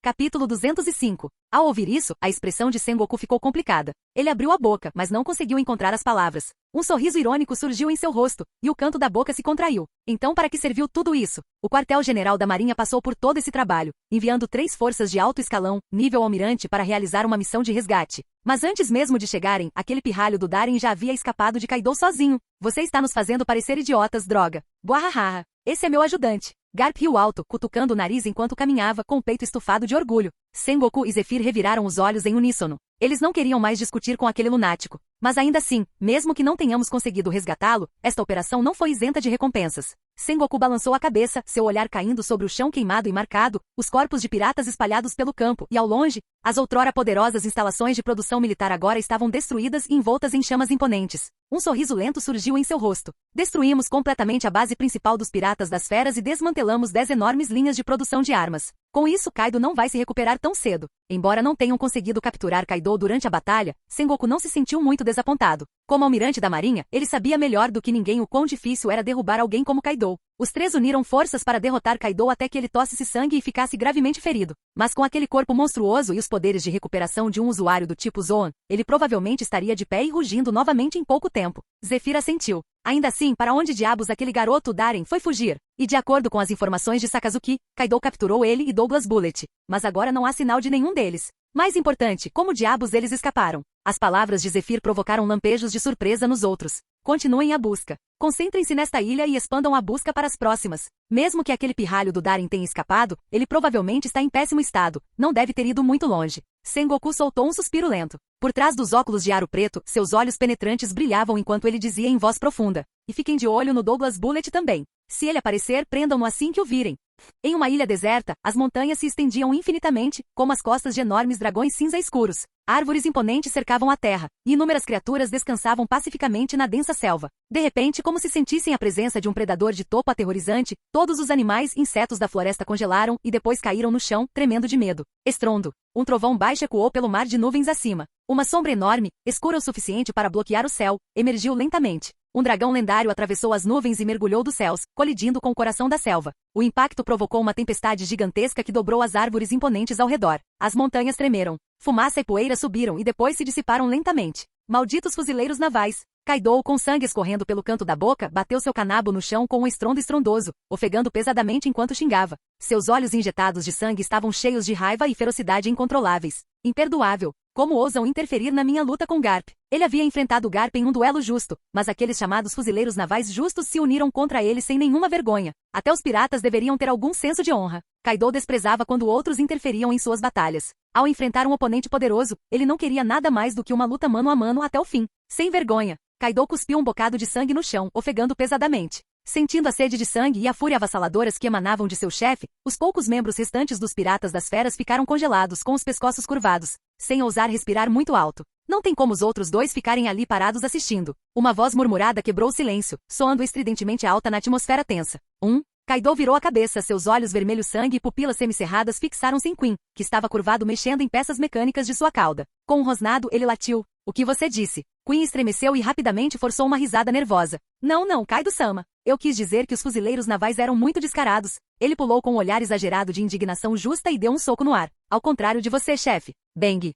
Capítulo 205. Ao ouvir isso, a expressão de Sengoku ficou complicada. Ele abriu a boca, mas não conseguiu encontrar as palavras. Um sorriso irônico surgiu em seu rosto, e o canto da boca se contraiu. Então para que serviu tudo isso? O quartel-general da Marinha passou por todo esse trabalho, enviando 3 forças de alto escalão, nível almirante, para realizar uma missão de resgate. Mas antes mesmo de chegarem, aquele pirralho do Darien já havia escapado de Kaido sozinho. Você está nos fazendo parecer idiotas, droga. Boahaha. Esse é meu ajudante. Garp riu alto, cutucando o nariz enquanto caminhava, com o peito estufado de orgulho. Sengoku e Zephyr reviraram os olhos em uníssono. Eles não queriam mais discutir com aquele lunático. Mas ainda assim, mesmo que não tenhamos conseguido resgatá-lo, esta operação não foi isenta de recompensas. Sengoku balançou a cabeça, seu olhar caindo sobre o chão queimado e marcado, os corpos de piratas espalhados pelo campo, e ao longe, as outrora poderosas instalações de produção militar agora estavam destruídas e envoltas em chamas imponentes. Um sorriso lento surgiu em seu rosto. Destruímos completamente a base principal dos piratas das feras e desmantelamos 10 enormes linhas de produção de armas. Com isso, Kaido não vai se recuperar tão cedo. Embora não tenham conseguido capturar Kaido durante a batalha, Sengoku não se sentiu muito desapontado. Como almirante da marinha, ele sabia melhor do que ninguém o quão difícil era derrubar alguém como Kaido. Os 3 uniram forças para derrotar Kaido até que ele tossisse sangue e ficasse gravemente ferido. Mas com aquele corpo monstruoso e os poderes de recuperação de um usuário do tipo Zoan, ele provavelmente estaria de pé e rugindo novamente em pouco tempo. Zephyr assentiu. Ainda assim, para onde diabos aquele garoto Darien foi fugir? E de acordo com as informações de Sakazuki, Kaido capturou ele e Douglas Bullet. Mas agora não há sinal de nenhum deles. Mais importante, como diabos eles escaparam? As palavras de Zephyr provocaram lampejos de surpresa nos outros. Continuem a busca. Concentrem-se nesta ilha e expandam a busca para as próximas. Mesmo que aquele pirralho do Darien tenha escapado, ele provavelmente está em péssimo estado. Não deve ter ido muito longe. Sengoku soltou um suspiro lento. Por trás dos óculos de aro preto, seus olhos penetrantes brilhavam enquanto ele dizia em voz profunda. E fiquem de olho no Douglas Bullet também. Se ele aparecer, prendam-no assim que o virem. Em uma ilha deserta, as montanhas se estendiam infinitamente, como as costas de enormes dragões cinza escuros. Árvores imponentes cercavam a terra, e inúmeras criaturas descansavam pacificamente na densa selva. De repente, como se sentissem a presença de um predador de topo aterrorizante, todos os animais e insetos da floresta congelaram e depois caíram no chão, tremendo de medo. Estrondo. Um trovão baixo ecoou pelo mar de nuvens acima. Uma sombra enorme, escura o suficiente para bloquear o céu, emergiu lentamente. Um dragão lendário atravessou as nuvens e mergulhou dos céus, colidindo com o coração da selva. O impacto provocou uma tempestade gigantesca que dobrou as árvores imponentes ao redor. As montanhas tremeram. Fumaça e poeira subiram e depois se dissiparam lentamente. Malditos fuzileiros navais! Kaido, com sangue escorrendo pelo canto da boca, bateu seu canabo no chão com um estrondo estrondoso, ofegando pesadamente enquanto xingava. Seus olhos injetados de sangue estavam cheios de raiva e ferocidade incontroláveis. Imperdoável. Como ousam interferir na minha luta com Garp? Ele havia enfrentado Garp em um duelo justo, mas aqueles chamados fuzileiros navais justos se uniram contra ele sem nenhuma vergonha. Até os piratas deveriam ter algum senso de honra. Kaido desprezava quando outros interferiam em suas batalhas. Ao enfrentar um oponente poderoso, ele não queria nada mais do que uma luta mano a mano até o fim. Sem vergonha, Kaido cuspiu um bocado de sangue no chão, ofegando pesadamente. Sentindo a sede de sangue e a fúria avassaladoras que emanavam de seu chefe, os poucos membros restantes dos piratas das feras ficaram congelados com os pescoços curvados, sem ousar respirar muito alto. Não tem como os outros dois ficarem ali parados assistindo. Uma voz murmurada quebrou o silêncio, soando estridentemente alta na atmosfera tensa. Kaido virou a cabeça, seus olhos vermelhos sangue e pupilas semicerradas fixaram-se em Queen, que estava curvado mexendo em peças mecânicas de sua cauda. Com um rosnado, ele latiu. O que você disse? Queen estremeceu e rapidamente forçou uma risada nervosa. Não, Kaido-sama. Eu quis dizer que os fuzileiros navais eram muito descarados. Ele pulou com um olhar exagerado de indignação justa e deu um soco no ar. Ao contrário de você, chefe. Bang!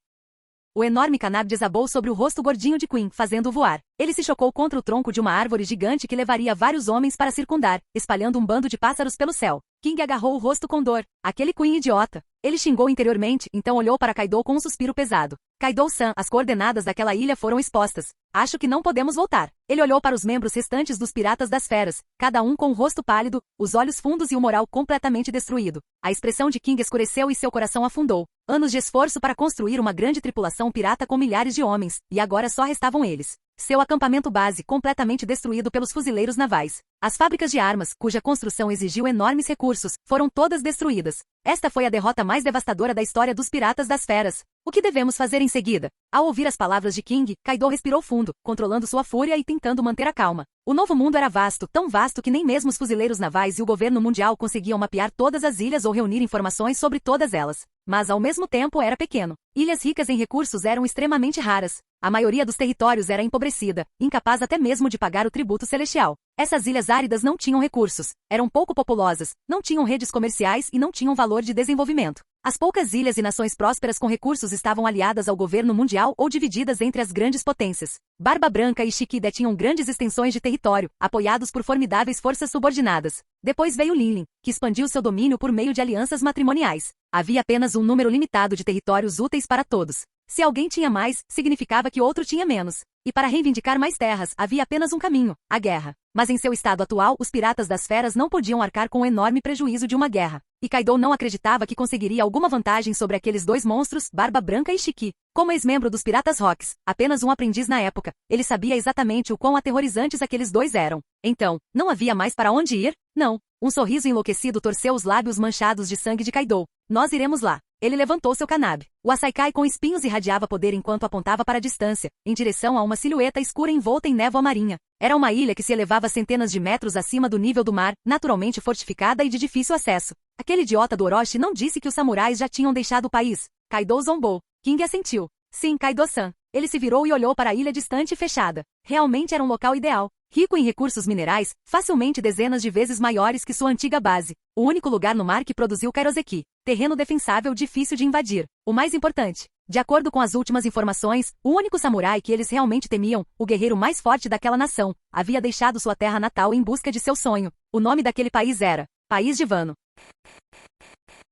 O enorme canab desabou sobre o rosto gordinho de Queen, fazendo-o voar. Ele se chocou contra o tronco de uma árvore gigante que levaria vários homens para circundar, espalhando um bando de pássaros pelo céu. King agarrou o rosto com dor. Aquele Queen idiota. Ele xingou interiormente, então olhou para Kaido com um suspiro pesado. Kaido-san, as coordenadas daquela ilha foram expostas. Acho que não podemos voltar. Ele olhou para os membros restantes dos piratas das feras, cada um com o rosto pálido, os olhos fundos e o moral completamente destruído. A expressão de King escureceu e seu coração afundou. Anos de esforço para construir uma grande tripulação pirata com milhares de homens, e agora só restavam eles. Seu acampamento base completamente destruído pelos fuzileiros navais. As fábricas de armas, cuja construção exigiu enormes recursos, foram todas destruídas. Esta foi a derrota mais devastadora da história dos piratas das feras. O que devemos fazer em seguida? Ao ouvir as palavras de King, Kaido respirou fundo, controlando sua fúria e tentando manter a calma. O novo mundo era vasto, tão vasto que nem mesmo os fuzileiros navais e o governo mundial conseguiam mapear todas as ilhas ou reunir informações sobre todas elas. Mas ao mesmo tempo era pequeno. Ilhas ricas em recursos eram extremamente raras. A maioria dos territórios era empobrecida, incapaz até mesmo de pagar o tributo celestial. Essas ilhas áridas não tinham recursos, eram pouco populosas, não tinham redes comerciais e não tinham valor de desenvolvimento. As poucas ilhas e nações prósperas com recursos estavam aliadas ao governo mundial ou divididas entre as grandes potências. Barba Branca e Shiki detinham grandes extensões de território, apoiados por formidáveis forças subordinadas. Depois veio Linlin, que expandiu seu domínio por meio de alianças matrimoniais. Havia apenas um número limitado de territórios úteis para todos. Se alguém tinha mais, significava que outro tinha menos. E para reivindicar mais terras, havia apenas um caminho, a guerra. Mas em seu estado atual, os piratas das feras não podiam arcar com o enorme prejuízo de uma guerra. E Kaido não acreditava que conseguiria alguma vantagem sobre aqueles dois monstros, Barba Branca e Shiki. Como ex-membro dos Piratas Rocks, apenas um aprendiz na época, ele sabia exatamente o quão aterrorizantes aqueles dois eram. Então, não havia mais para onde ir? Não. Um sorriso enlouquecido torceu os lábios manchados de sangue de Kaido. Nós iremos lá. Ele levantou seu kanab. O Asaikai com espinhos irradiava poder enquanto apontava para a distância, em direção a uma silhueta escura envolta em névoa marinha. Era uma ilha que se elevava centenas de metros acima do nível do mar, naturalmente fortificada e de difícil acesso. Aquele idiota do Orochi não disse que os samurais já tinham deixado o país. Kaido zombou. King assentiu. Sim, Kaido-san. Ele se virou e olhou para a ilha distante e fechada. Realmente era um local ideal. Rico em recursos minerais, facilmente dezenas de vezes maiores que sua antiga base. O único lugar no mar que produziu Kairoseki. Terreno defensável difícil de invadir. O mais importante. De acordo com as últimas informações, o único samurai que eles realmente temiam, o guerreiro mais forte daquela nação, havia deixado sua terra natal em busca de seu sonho. O nome daquele país era País de Wano.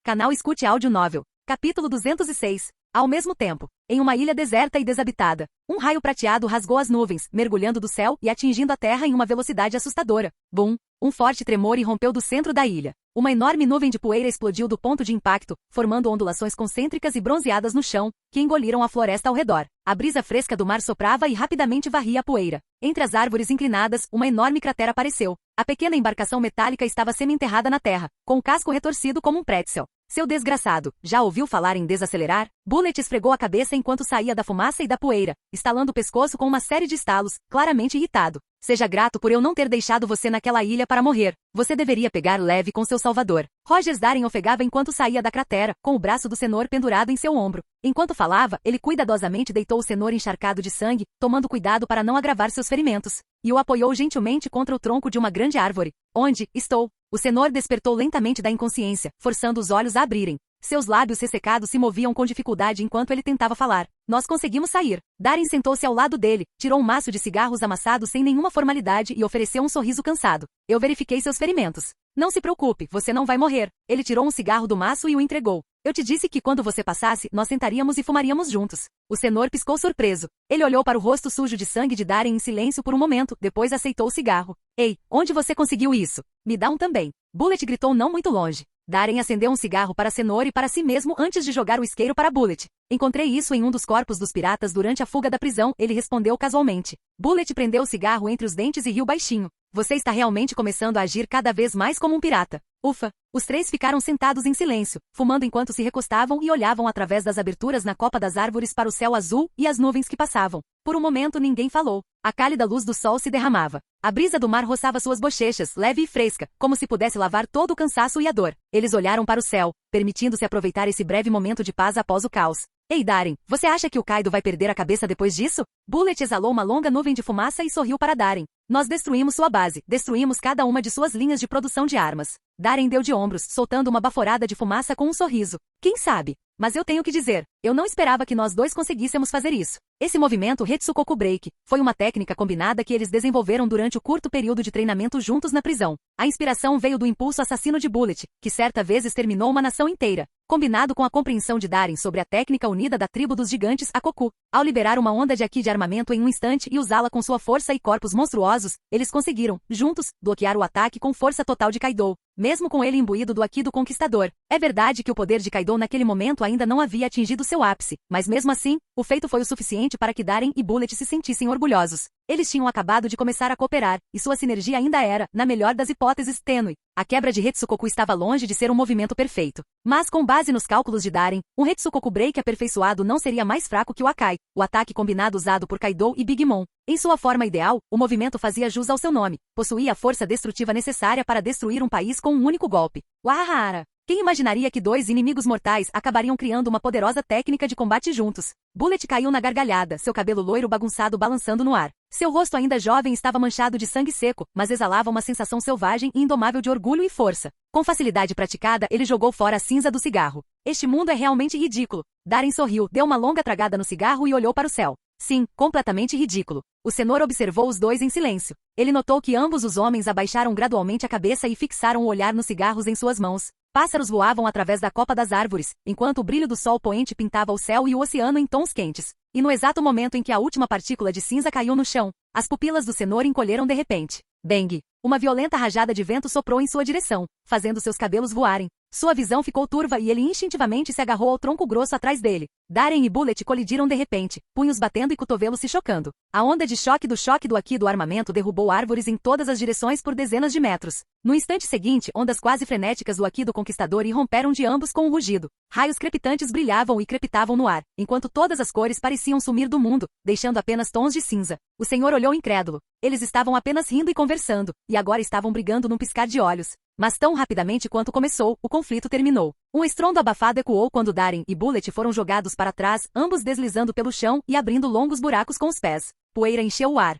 Canal Escute Áudio Novel. Capítulo 206. Ao mesmo tempo, em uma ilha deserta e desabitada, um raio prateado rasgou as nuvens, mergulhando do céu e atingindo a terra em uma velocidade assustadora. Bum! Um forte tremor irrompeu do centro da ilha. Uma enorme nuvem de poeira explodiu do ponto de impacto, formando ondulações concêntricas e bronzeadas no chão, que engoliram a floresta ao redor. A brisa fresca do mar soprava e rapidamente varria a poeira. Entre as árvores inclinadas, uma enorme cratera apareceu. A pequena embarcação metálica estava semi-enterrada na terra, com o casco retorcido como um pretzel. Seu desgraçado, já ouviu falar em desacelerar? Bullet esfregou a cabeça enquanto saía da fumaça e da poeira, estalando o pescoço com uma série de estalos, claramente irritado. Seja grato por eu não ter deixado você naquela ilha para morrer. Você deveria pegar leve com seu salvador. Rogers Darren ofegava enquanto saía da cratera, com o braço do Senhor pendurado em seu ombro. Enquanto falava, ele cuidadosamente deitou o Senhor encharcado de sangue, tomando cuidado para não agravar seus ferimentos, e o apoiou gentilmente contra o tronco de uma grande árvore. Onde estou? O Senhor despertou lentamente da inconsciência, forçando os olhos a abrirem. Seus lábios ressecados se moviam com dificuldade enquanto ele tentava falar. Nós conseguimos sair. Darin sentou-se ao lado dele, tirou um maço de cigarros amassados sem nenhuma formalidade e ofereceu um sorriso cansado. Eu verifiquei seus ferimentos. Não se preocupe, você não vai morrer. Ele tirou um cigarro do maço e o entregou. Eu te disse que quando você passasse, nós sentaríamos e fumaríamos juntos. O Senhor piscou surpreso. Ele olhou para o rosto sujo de sangue de Darin em silêncio por um momento, depois aceitou o cigarro. Ei, onde você conseguiu isso? Me dá um também. Bullet gritou não muito longe. Darin acendeu um cigarro para Senhor e para si mesmo antes de jogar o isqueiro para Bullet. Encontrei isso em um dos corpos dos piratas durante a fuga da prisão, ele respondeu casualmente. Bullet prendeu o cigarro entre os dentes e riu baixinho. Você está realmente começando a agir cada vez mais como um pirata. Ufa! Os três ficaram sentados em silêncio, fumando enquanto se recostavam e olhavam através das aberturas na copa das árvores para o céu azul e as nuvens que passavam. Por um momento ninguém falou. A cálida luz do sol se derramava. A brisa do mar roçava suas bochechas, leve e fresca, como se pudesse lavar todo o cansaço e a dor. Eles olharam para o céu, permitindo-se aproveitar esse breve momento de paz após o caos. Ei Darin, você acha que o Kaido vai perder a cabeça depois disso? Bullet exalou uma longa nuvem de fumaça e sorriu para Darin. Nós destruímos sua base, destruímos cada uma de suas linhas de produção de armas. Darin deu de ombros, soltando uma baforada de fumaça com um sorriso. Quem sabe? Mas eu tenho que dizer, eu não esperava que nós dois conseguíssemos fazer isso. Esse movimento Hetsukoku Break foi uma técnica combinada que eles desenvolveram durante o curto período de treinamento juntos na prisão. A inspiração veio do impulso assassino de Bullet, que certa vez exterminou uma nação inteira, combinado com a compreensão de Darin sobre a técnica unida da tribo dos gigantes Akoku. Ao liberar uma onda de Haki de armamento em um instante e usá-la com sua força e corpos monstruosos, eles conseguiram, juntos, bloquear o ataque com força total de Kaido, mesmo com ele imbuído do Haki do Conquistador. É verdade que o poder de Kaido naquele momento ainda não havia atingido seu ápice, mas mesmo assim, o feito foi o suficiente para que Darin e Bullet se sentissem orgulhosos. Eles tinham acabado de começar a cooperar, e sua sinergia ainda era, na melhor das hipóteses, tênue. A quebra de Hetsukoku estava longe de ser um movimento perfeito. Mas com base nos cálculos de Darin, um Hetsukoku Break aperfeiçoado não seria mais fraco que o Akai, o ataque combinado usado por Kaido e Big Mom. Em sua forma ideal, o movimento fazia jus ao seu nome. Possuía a força destrutiva necessária para destruir um país com um único golpe. Wahara! Quem imaginaria que dois inimigos mortais acabariam criando uma poderosa técnica de combate juntos? Bullet caiu na gargalhada, seu cabelo loiro bagunçado balançando no ar. Seu rosto ainda jovem estava manchado de sangue seco, mas exalava uma sensação selvagem e indomável de orgulho e força. Com facilidade praticada, ele jogou fora a cinza do cigarro. Este mundo é realmente ridículo. Darin sorriu, deu uma longa tragada no cigarro e olhou para o céu. Sim, completamente ridículo. O Senhor observou os dois em silêncio. Ele notou que ambos os homens abaixaram gradualmente a cabeça e fixaram o olhar nos cigarros em suas mãos. Pássaros voavam através da copa das árvores, enquanto o brilho do sol poente pintava o céu e o oceano em tons quentes. E no exato momento em que a última partícula de cinza caiu no chão, as pupilas do Senhor encolheram de repente. Bang! Uma violenta rajada de vento soprou em sua direção, fazendo seus cabelos voarem. Sua visão ficou turva e ele instintivamente se agarrou ao tronco grosso atrás dele. Darin e Bullet colidiram de repente, punhos batendo e cotovelos se chocando. A onda de choque do Haki do armamento derrubou árvores em todas as direções por dezenas de metros. No instante seguinte, ondas quase frenéticas do Haki do Conquistador irromperam de ambos com um rugido. Raios crepitantes brilhavam e crepitavam no ar, enquanto todas as cores pareciam sumir do mundo, deixando apenas tons de cinza. O Senhor olhou incrédulo. Eles estavam apenas rindo e conversando, e agora estavam brigando num piscar de olhos. Mas tão rapidamente quanto começou, o conflito terminou. Um estrondo abafado ecoou quando Darin e Bullet foram jogados para trás, ambos deslizando pelo chão e abrindo longos buracos com os pés. Poeira encheu o ar.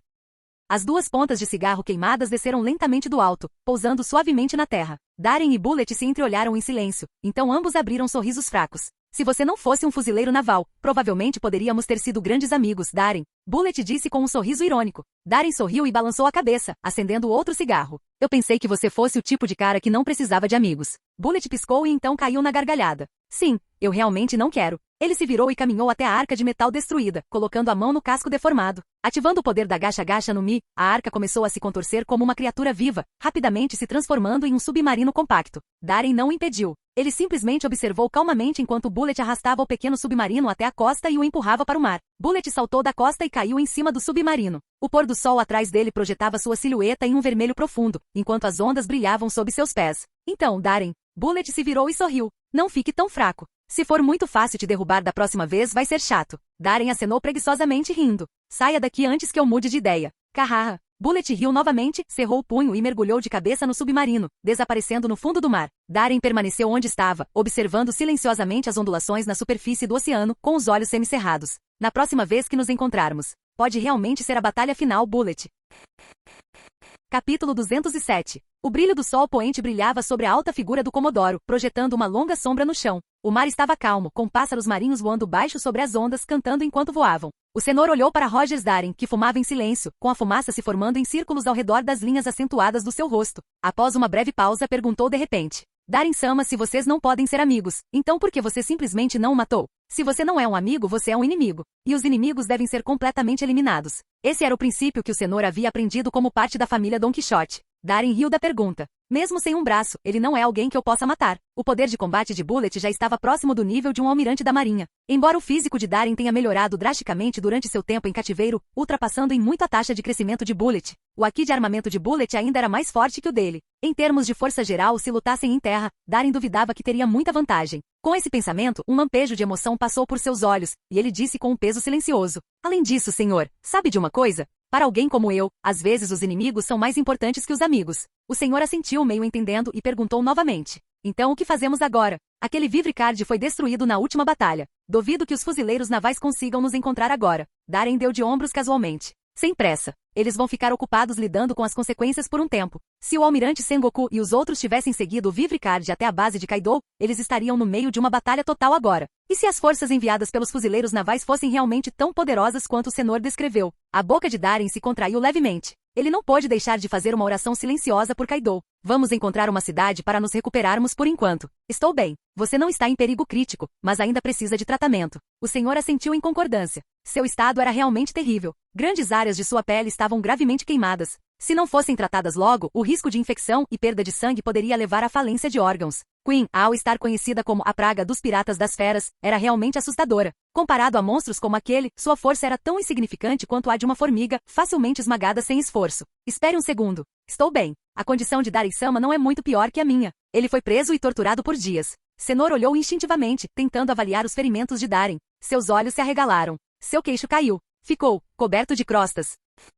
As duas pontas de cigarro queimadas desceram lentamente do alto, pousando suavemente na terra. Darin e Bullet se entreolharam em silêncio, então ambos abriram sorrisos fracos. Se você não fosse um fuzileiro naval, provavelmente poderíamos ter sido grandes amigos, Darin. Bullet disse com um sorriso irônico. Darin sorriu e balançou a cabeça, acendendo outro cigarro. Eu pensei que você fosse o tipo de cara que não precisava de amigos. Bullet piscou e então caiu na gargalhada. Sim, eu realmente não quero. Ele se virou e caminhou até a arca de metal destruída, colocando a mão no casco deformado. Ativando o poder da gacha-gacha no Mi, a arca começou a se contorcer como uma criatura viva, rapidamente se transformando em um submarino compacto. Darin não o impediu. Ele simplesmente observou calmamente enquanto Bullet arrastava o pequeno submarino até a costa e o empurrava para o mar. Bullet saltou da costa e caiu em cima do submarino. O pôr do sol atrás dele projetava sua silhueta em um vermelho profundo, enquanto as ondas brilhavam sob seus pés. Então, Darin, Bullet se virou e sorriu. Não fique tão fraco. Se for muito fácil te derrubar da próxima vez, vai ser chato. Darin acenou preguiçosamente rindo. Saia daqui antes que eu mude de ideia. Cahaha. Bullet riu novamente, cerrou o punho e mergulhou de cabeça no submarino, desaparecendo no fundo do mar. Darin permaneceu onde estava, observando silenciosamente as ondulações na superfície do oceano, com os olhos semicerrados. Na próxima vez que nos encontrarmos, pode realmente ser a batalha final, Bullet. Capítulo 207. O brilho do sol poente brilhava sobre a alta figura do Comodoro, projetando uma longa sombra no chão. O mar estava calmo, com pássaros marinhos voando baixo sobre as ondas, cantando enquanto voavam. O Senhor olhou para Rogers Darin, que fumava em silêncio, com a fumaça se formando em círculos ao redor das linhas acentuadas do seu rosto. Após uma breve pausa, perguntou de repente: Darin-sama, se vocês não podem ser amigos, então por que você simplesmente não o matou? Se você não é um amigo, você é um inimigo. E os inimigos devem ser completamente eliminados. Esse era o princípio que o Senhor havia aprendido como parte da família Don Quixote. Darin riu da pergunta. Mesmo sem um braço, ele não é alguém que eu possa matar. O poder de combate de Bullet já estava próximo do nível de um almirante da marinha. Embora o físico de Darin tenha melhorado drasticamente durante seu tempo em cativeiro, ultrapassando em muito a taxa de crescimento de Bullet, o Haki de armamento de Bullet ainda era mais forte que o dele. Em termos de força geral, se lutassem em terra, Darin duvidava que teria muita vantagem. Com esse pensamento, um lampejo de emoção passou por seus olhos, e ele disse com um peso silencioso: Além disso, senhor, sabe de uma coisa? Para alguém como eu, às vezes os inimigos são mais importantes que os amigos. O senhor assentiu meio entendendo e perguntou novamente: Então o que fazemos agora? Aquele Vivricard foi destruído na última batalha. Duvido que os fuzileiros navais consigam nos encontrar agora. Darin deu de ombros casualmente. Sem pressa. Eles vão ficar ocupados lidando com as consequências por um tempo. Se o almirante Sengoku e os outros tivessem seguido o Vivricard até a base de Kaido, eles estariam no meio de uma batalha total agora. E se as forças enviadas pelos fuzileiros navais fossem realmente tão poderosas quanto o Senhor descreveu? A boca de Darin se contraiu levemente. Ele não pôde deixar de fazer uma oração silenciosa por Kaido. Vamos encontrar uma cidade para nos recuperarmos por enquanto. Estou bem. Você não está em perigo crítico, mas ainda precisa de tratamento. O senhor assentiu em concordância. Seu estado era realmente terrível. Grandes áreas de sua pele estavam gravemente queimadas. Se não fossem tratadas logo, o risco de infecção e perda de sangue poderia levar à falência de órgãos. Queen, ao estar conhecida como a praga dos piratas das feras, era realmente assustadora. Comparado a monstros como aquele, sua força era tão insignificante quanto a de uma formiga, facilmente esmagada sem esforço. Espere um segundo. Estou bem. A condição de Darin-sama não é muito pior que a minha. Ele foi preso e torturado por dias. Senor olhou instintivamente, tentando avaliar os ferimentos de Darin. Seus olhos se arregalaram. Seu queixo caiu. Ficou, coberto de crostas.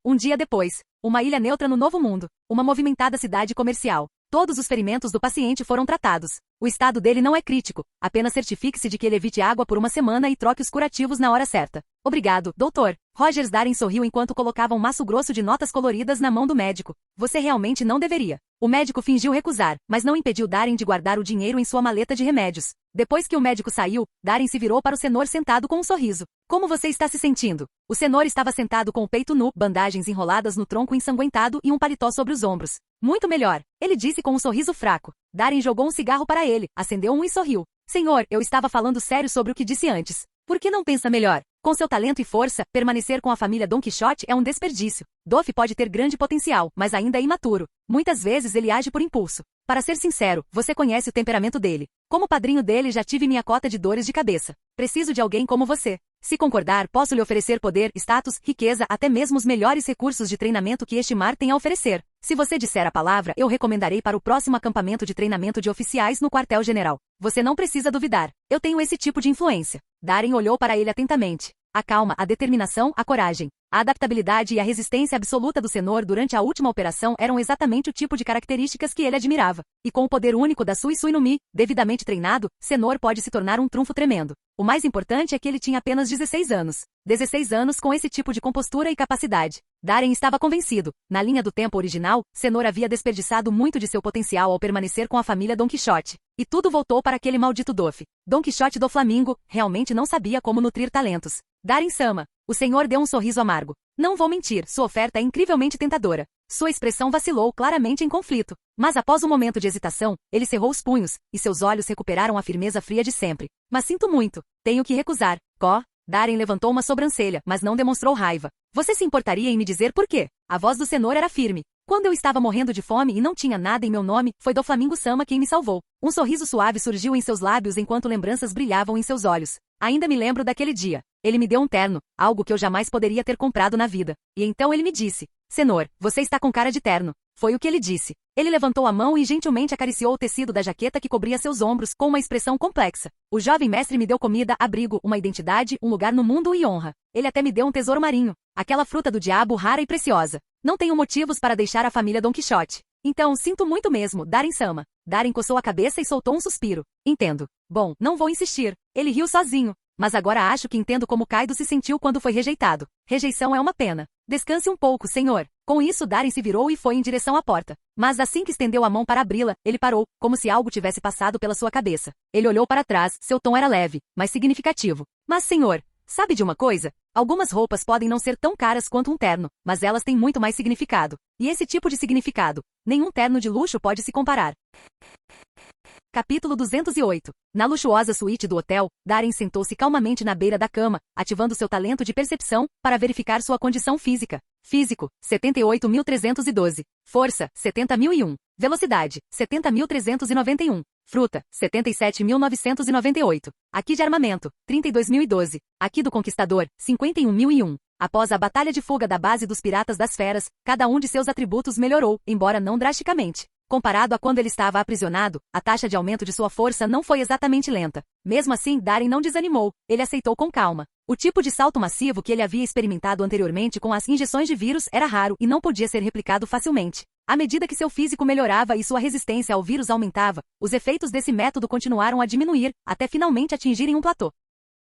Um dia depois, uma ilha neutra no Novo Mundo. Uma movimentada cidade comercial. Todos os ferimentos do paciente foram tratados. O estado dele não é crítico. Apenas certifique-se de que ele evite água por uma semana e troque os curativos na hora certa. Obrigado, doutor. Rogers Darin sorriu enquanto colocava um maço grosso de notas coloridas na mão do médico. Você realmente não deveria. O médico fingiu recusar, mas não impediu Darin de guardar o dinheiro em sua maleta de remédios. Depois que o médico saiu, Darin se virou para o Senhor sentado com um sorriso. Como você está se sentindo? O Senhor estava sentado com o peito nu, bandagens enroladas no tronco ensanguentado e um paletó sobre os ombros. Muito melhor, ele disse com um sorriso fraco. Darin jogou um cigarro para ele, acendeu um e sorriu. Senhor, eu estava falando sério sobre o que disse antes. Por que não pensa melhor? Com seu talento e força, permanecer com a família Don Quixote é um desperdício. Doff pode ter grande potencial, mas ainda é imaturo. Muitas vezes ele age por impulso. Para ser sincero, você conhece o temperamento dele. Como padrinho dele já tive minha cota de dores de cabeça. Preciso de alguém como você. Se concordar, posso lhe oferecer poder, status, riqueza, até mesmo os melhores recursos de treinamento que este mar tem a oferecer. Se você disser a palavra, eu recomendarei para o próximo acampamento de treinamento de oficiais no quartel-general. Você não precisa duvidar. Eu tenho esse tipo de influência. Darin olhou para ele atentamente. A calma, a determinação, a coragem. A adaptabilidade e a resistência absoluta do Senhor durante a última operação eram exatamente o tipo de características que ele admirava. E com o poder único da Sui Sui no Mi, devidamente treinado, Senhor pode se tornar um trunfo tremendo. O mais importante é que ele tinha apenas 16 anos. 16 anos com esse tipo de compostura e capacidade. Darin estava convencido. Na linha do tempo original, Senhor havia desperdiçado muito de seu potencial ao permanecer com a família Don Quixote. E tudo voltou para aquele maldito Doff. Don Quixote do Flamingo realmente não sabia como nutrir talentos. Darin-sama. O senhor deu um sorriso amargo. Não vou mentir, sua oferta é incrivelmente tentadora. Sua expressão vacilou claramente em conflito. Mas após um momento de hesitação, ele cerrou os punhos, e seus olhos recuperaram a firmeza fria de sempre. Mas sinto muito. Tenho que recusar. Darin levantou uma sobrancelha, mas não demonstrou raiva. Você se importaria em me dizer por quê? A voz do Senhor era firme. Quando eu estava morrendo de fome e não tinha nada em meu nome, foi Doflamingo-sama quem me salvou. Um sorriso suave surgiu em seus lábios enquanto lembranças brilhavam em seus olhos. Ainda me lembro daquele dia. Ele me deu um terno, algo que eu jamais poderia ter comprado na vida. E então ele me disse: Senhor, você está com cara de terno. Foi o que ele disse. Ele levantou a mão e gentilmente acariciou o tecido da jaqueta que cobria seus ombros com uma expressão complexa. O jovem mestre me deu comida, abrigo, uma identidade, um lugar no mundo e honra. Ele até me deu um tesouro marinho. Aquela fruta do diabo rara e preciosa. Não tenho motivos para deixar a família Don Quixote. Então, sinto muito mesmo, Darin-sama. Darin coçou a cabeça e soltou um suspiro. Entendo. Bom, não vou insistir. Ele riu sozinho. mas agora acho que entendo como Kaido se sentiu quando foi rejeitado. Rejeição é uma pena. Descanse um pouco, senhor. Com isso, Darren se virou e foi em direção à porta. Mas assim que estendeu a mão para abri-la, ele parou, como se algo tivesse passado pela sua cabeça. Ele olhou para trás, seu tom era leve, mas significativo. Mas, senhor, sabe de uma coisa? Algumas roupas podem não ser tão caras quanto um terno, mas elas têm muito mais significado. E esse tipo de significado, nenhum terno de luxo pode se comparar. Capítulo 208. Na luxuosa suíte do hotel, Darren sentou-se calmamente na beira da cama, ativando seu talento de percepção para verificar sua condição física. Físico, 78.312. Força, 70.001. Velocidade, 70.391. Fruta, 77.998. Aqui de armamento, 32.012. Aqui do conquistador, 51.001. Após a batalha de fuga da base dos Piratas das Feras, cada um de seus atributos melhorou, embora não drasticamente. Comparado a quando ele estava aprisionado, a taxa de aumento de sua força não foi exatamente lenta. Mesmo assim, Darren não desanimou, ele aceitou com calma. O tipo de salto massivo que ele havia experimentado anteriormente com as injeções de vírus era raro e não podia ser replicado facilmente. À medida que seu físico melhorava e sua resistência ao vírus aumentava, os efeitos desse método continuaram a diminuir, até finalmente atingirem um platô.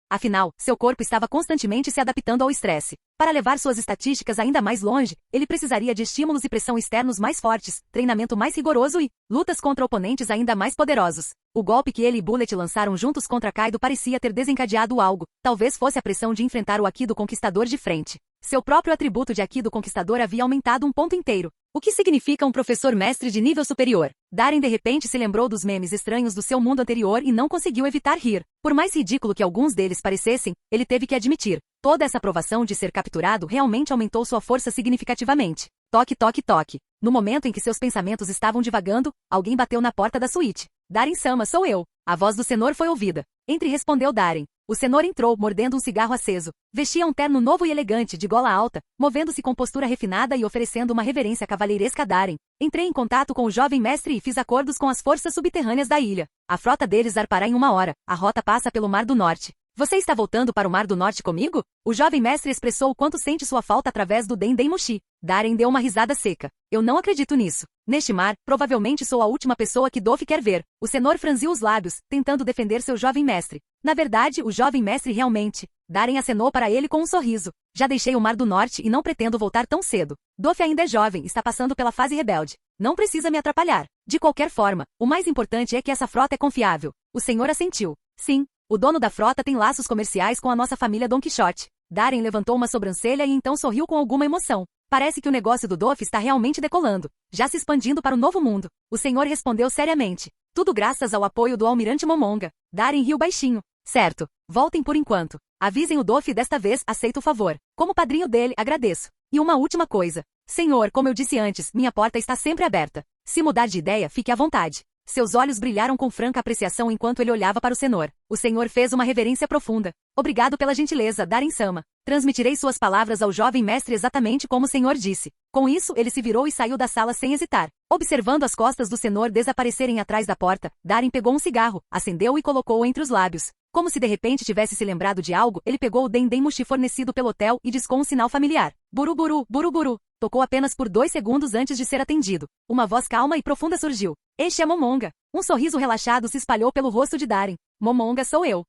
Afinal, seu corpo estava constantemente se adaptando ao estresse. Para levar suas estatísticas ainda mais longe, ele precisaria de estímulos e pressão externos mais fortes, treinamento mais rigoroso e lutas contra oponentes ainda mais poderosos. O golpe que ele e Bullet lançaram juntos contra Kaido parecia ter desencadeado algo, talvez fosse a pressão de enfrentar o Haki do Conquistador de frente. Seu próprio atributo de Haki do Conquistador havia aumentado um ponto inteiro. O que significa um professor mestre de nível superior? Darren de repente se lembrou dos memes estranhos do seu mundo anterior e não conseguiu evitar rir. Por mais ridículo que alguns deles parecessem, ele teve que admitir. Toda essa provação de ser capturado realmente aumentou sua força significativamente. Toque, toque, toque. No momento em que seus pensamentos estavam divagando, alguém bateu na porta da suíte. Darren-sama, sou eu. A voz do Senhor foi ouvida. Entre, respondeu Darren. O Senhor entrou, mordendo um cigarro aceso. Vestia um terno novo e elegante, de gola alta, movendo-se com postura refinada e oferecendo uma reverência cavalheiresca a Darren. Entrei em contato com o jovem mestre e fiz acordos com as forças subterrâneas da ilha. A frota deles zarpará em 1 hora. A rota passa pelo Mar do Norte. Você está voltando para o Mar do Norte comigo? O jovem mestre expressou o quanto sente sua falta através do Dendem Mushi. Darren deu uma risada seca. Eu não acredito nisso. Neste mar, provavelmente sou a última pessoa que Doff quer ver. O Senhor franziu os lábios, tentando defender seu jovem mestre. Na verdade, o jovem mestre realmente. Darren acenou para ele com um sorriso. Já deixei o Mar do Norte e não pretendo voltar tão cedo. Doff ainda é jovem, está passando pela fase rebelde. Não precisa me atrapalhar. De qualquer forma, o mais importante é que essa frota é confiável. O senhor assentiu. Sim. O dono da frota tem laços comerciais com a nossa família Don Quixote. Darren levantou uma sobrancelha e então sorriu com alguma emoção. Parece que o negócio do Doff está realmente decolando, já se expandindo para o novo mundo. O senhor respondeu seriamente. Tudo graças ao apoio do almirante Momonga. Darren riu baixinho. Certo. Voltem por enquanto. Avisem o Doff desta vez, aceito o favor. Como padrinho dele, agradeço. E uma última coisa. Senhor, como eu disse antes, minha porta está sempre aberta. Se mudar de ideia, fique à vontade. Seus olhos brilharam com franca apreciação enquanto ele olhava para o Senhor. O Senhor fez uma reverência profunda. Obrigado pela gentileza, Darren-sama. Transmitirei suas palavras ao jovem mestre exatamente como o Senhor disse. Com isso, ele se virou e saiu da sala sem hesitar. Observando as costas do Senhor desaparecerem atrás da porta, Darren pegou um cigarro, acendeu e colocou-o entre os lábios. Como se de repente tivesse se lembrado de algo, ele pegou o Dendem Mushi fornecido pelo hotel e discou um sinal familiar. Buruburu, buruburu. Tocou apenas por 2 segundos antes de ser atendido. Uma voz calma e profunda surgiu. Este é Momonga. Um sorriso relaxado se espalhou pelo rosto de Darren. Momonga sou eu.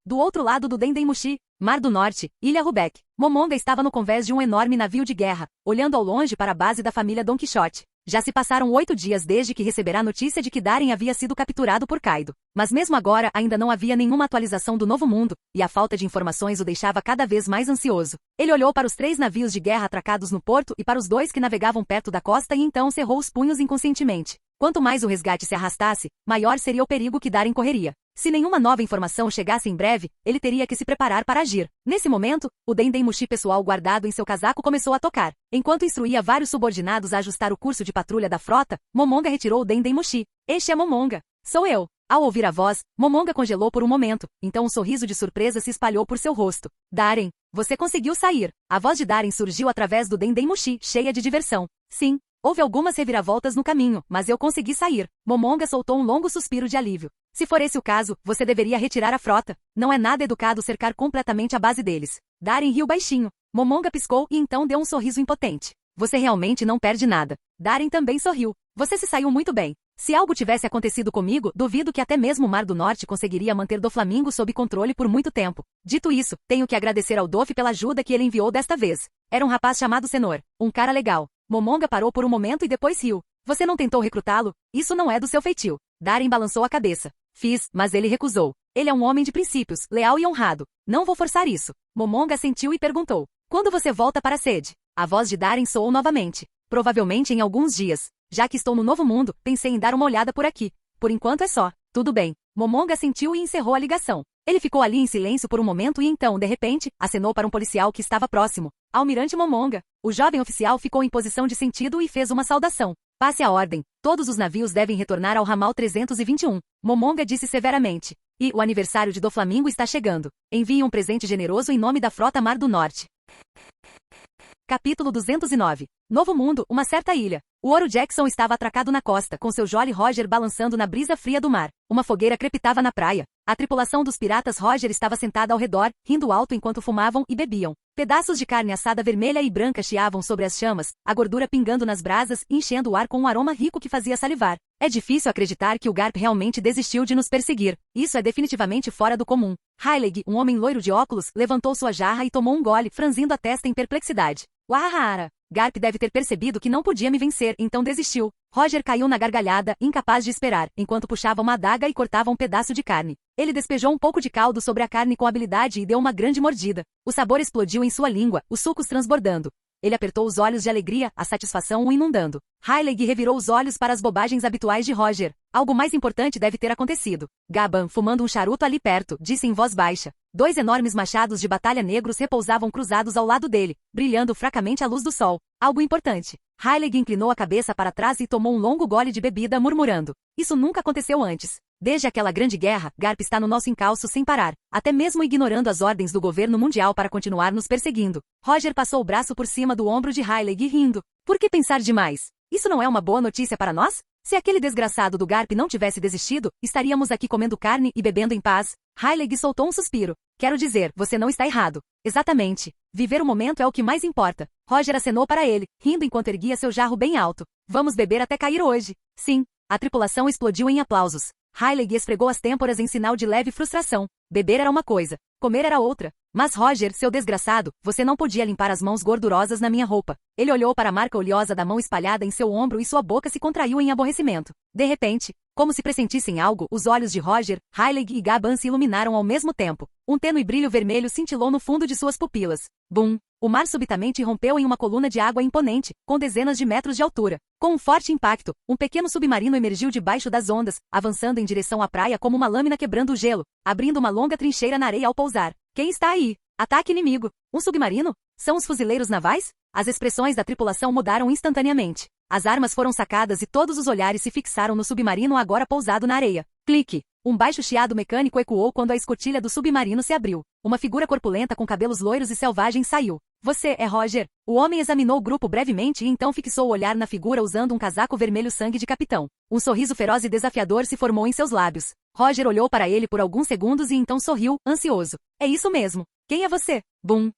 Do outro lado do Dendem Mushi, Mar do Norte, Ilha Rubeck. Momonga estava no convés de um enorme navio de guerra, olhando ao longe para a base da família Don Quixote. Já se passaram 8 dias desde que receberá a notícia de que Darren havia sido capturado por Kaido. Mas mesmo agora ainda não havia nenhuma atualização do novo mundo, e a falta de informações o deixava cada vez mais ansioso. Ele olhou para os 3 navios de guerra atracados no porto e para os 2 que navegavam perto da costa e então cerrou os punhos inconscientemente. Quanto mais o resgate se arrastasse, maior seria o perigo que Darren correria. Se nenhuma nova informação chegasse em breve, ele teria que se preparar para agir. Nesse momento, o Dendem Mushi pessoal guardado em seu casaco começou a tocar. Enquanto instruía vários subordinados a ajustar o curso de patrulha da frota, Momonga retirou o Dendem Mushi. Este é Momonga. Sou eu. Ao ouvir a voz, Momonga congelou por um momento, então um sorriso de surpresa se espalhou por seu rosto. Darren, você conseguiu sair. A voz de Darren surgiu através do Dendem Mushi, cheia de diversão. Sim. Houve algumas reviravoltas no caminho, mas eu consegui sair. Momonga soltou um longo suspiro de alívio. Se for esse o caso, você deveria retirar a frota. Não é nada educado cercar completamente a base deles. Darren riu baixinho. Momonga piscou e então deu um sorriso impotente. Você realmente não perde nada. Darren também sorriu. Você se saiu muito bem. Se algo tivesse acontecido comigo, duvido que até mesmo o Mar do Norte conseguiria manter Doflamingo sob controle por muito tempo. Dito isso, tenho que agradecer ao Doff pela ajuda que ele enviou desta vez. Era um rapaz chamado Senor, um cara legal. Momonga parou por um momento e depois riu. Você não tentou recrutá-lo? Isso não é do seu feitio. Darren balançou a cabeça. Fiz, mas ele recusou. Ele é um homem de princípios, leal e honrado. Não vou forçar isso. Momonga assentiu e perguntou. Quando você volta para a sede? A voz de Darren soou novamente. Provavelmente em alguns dias. Já que estou no Novo Mundo, pensei em dar uma olhada por aqui. Por enquanto é só. Tudo bem. Momonga assentiu e encerrou a ligação. Ele ficou ali em silêncio por um momento e então, de repente, acenou para um policial que estava próximo. Almirante Momonga. O jovem oficial ficou em posição de sentido e fez uma saudação. Passe a ordem. Todos os navios devem retornar ao ramal 321. Momonga disse severamente. E o aniversário de Doflamingo está chegando. Envie um presente generoso em nome da Frota Mar do Norte. Capítulo 209. Novo Mundo, uma certa ilha. O Ouro Jackson estava atracado na costa, com seu Jolly Roger balançando na brisa fria do mar. Uma fogueira crepitava na praia. A tripulação dos piratas Roger estava sentada ao redor, rindo alto enquanto fumavam e bebiam. Pedaços de carne assada vermelha e branca chiavam sobre as chamas, a gordura pingando nas brasas e enchendo o ar com um aroma rico que fazia salivar. É difícil acreditar que o Garp realmente desistiu de nos perseguir. Isso é definitivamente fora do comum. Heilig, um homem loiro de óculos, levantou sua jarra e tomou um gole, franzindo a testa em perplexidade. Uahara! Garp deve ter percebido que não podia me vencer, então desistiu. Roger caiu na gargalhada, incapaz de esperar, enquanto puxava uma adaga e cortava um pedaço de carne. Ele despejou um pouco de caldo sobre a carne com habilidade e deu uma grande mordida. O sabor explodiu em sua língua, os sucos transbordando. Ele apertou os olhos de alegria, a satisfação o inundando. Heilig revirou os olhos para as bobagens habituais de Roger. Algo mais importante deve ter acontecido. Gaban, fumando um charuto ali perto, disse em voz baixa. 2 enormes machados de batalha negros repousavam cruzados ao lado dele, brilhando fracamente à luz do sol. Algo importante. Heilig inclinou a cabeça para trás e tomou um longo gole de bebida, murmurando. Isso nunca aconteceu antes. Desde aquela grande guerra, Garp está no nosso encalço sem parar, até mesmo ignorando as ordens do governo mundial para continuar nos perseguindo. Roger passou o braço por cima do ombro de Heilig rindo. Por que pensar demais? Isso não é uma boa notícia para nós? Se aquele desgraçado do Garp não tivesse desistido, estaríamos aqui comendo carne e bebendo em paz. Heilig soltou um suspiro. Quero dizer, você não está errado. Exatamente. Viver o momento é o que mais importa. Roger acenou para ele, rindo enquanto erguia seu jarro bem alto. Vamos beber até cair hoje. Sim. A tripulação explodiu em aplausos. Heilig esfregou as têmporas em sinal de leve frustração. Beber era uma coisa, comer era outra. Mas Roger, seu desgraçado, você não podia limpar as mãos gordurosas na minha roupa. Ele olhou para a marca oleosa da mão espalhada em seu ombro e sua boca se contraiu em aborrecimento. De repente, como se pressentissem algo, os olhos de Roger, Heilig e Gaban se iluminaram ao mesmo tempo. Um tênue brilho vermelho cintilou no fundo de suas pupilas. Bum! O mar subitamente rompeu em uma coluna de água imponente, com dezenas de metros de altura. Com um forte impacto, um pequeno submarino emergiu debaixo das ondas, avançando em direção à praia como uma lâmina quebrando o gelo, abrindo uma longa trincheira na areia ao pousar. Quem está aí? Ataque inimigo. Um submarino? São os fuzileiros navais? As expressões da tripulação mudaram instantaneamente. As armas foram sacadas e todos os olhares se fixaram no submarino agora pousado na areia. Clique! Um baixo chiado mecânico ecoou quando a escotilha do submarino se abriu. Uma figura corpulenta com cabelos loiros e selvagens saiu. Você é Roger? O homem examinou o grupo brevemente e então fixou o olhar na figura usando um casaco vermelho sangue de capitão. Um sorriso feroz e desafiador se formou em seus lábios. Roger olhou para ele por alguns segundos e então sorriu, ansioso. É isso mesmo. Quem é você? Bum!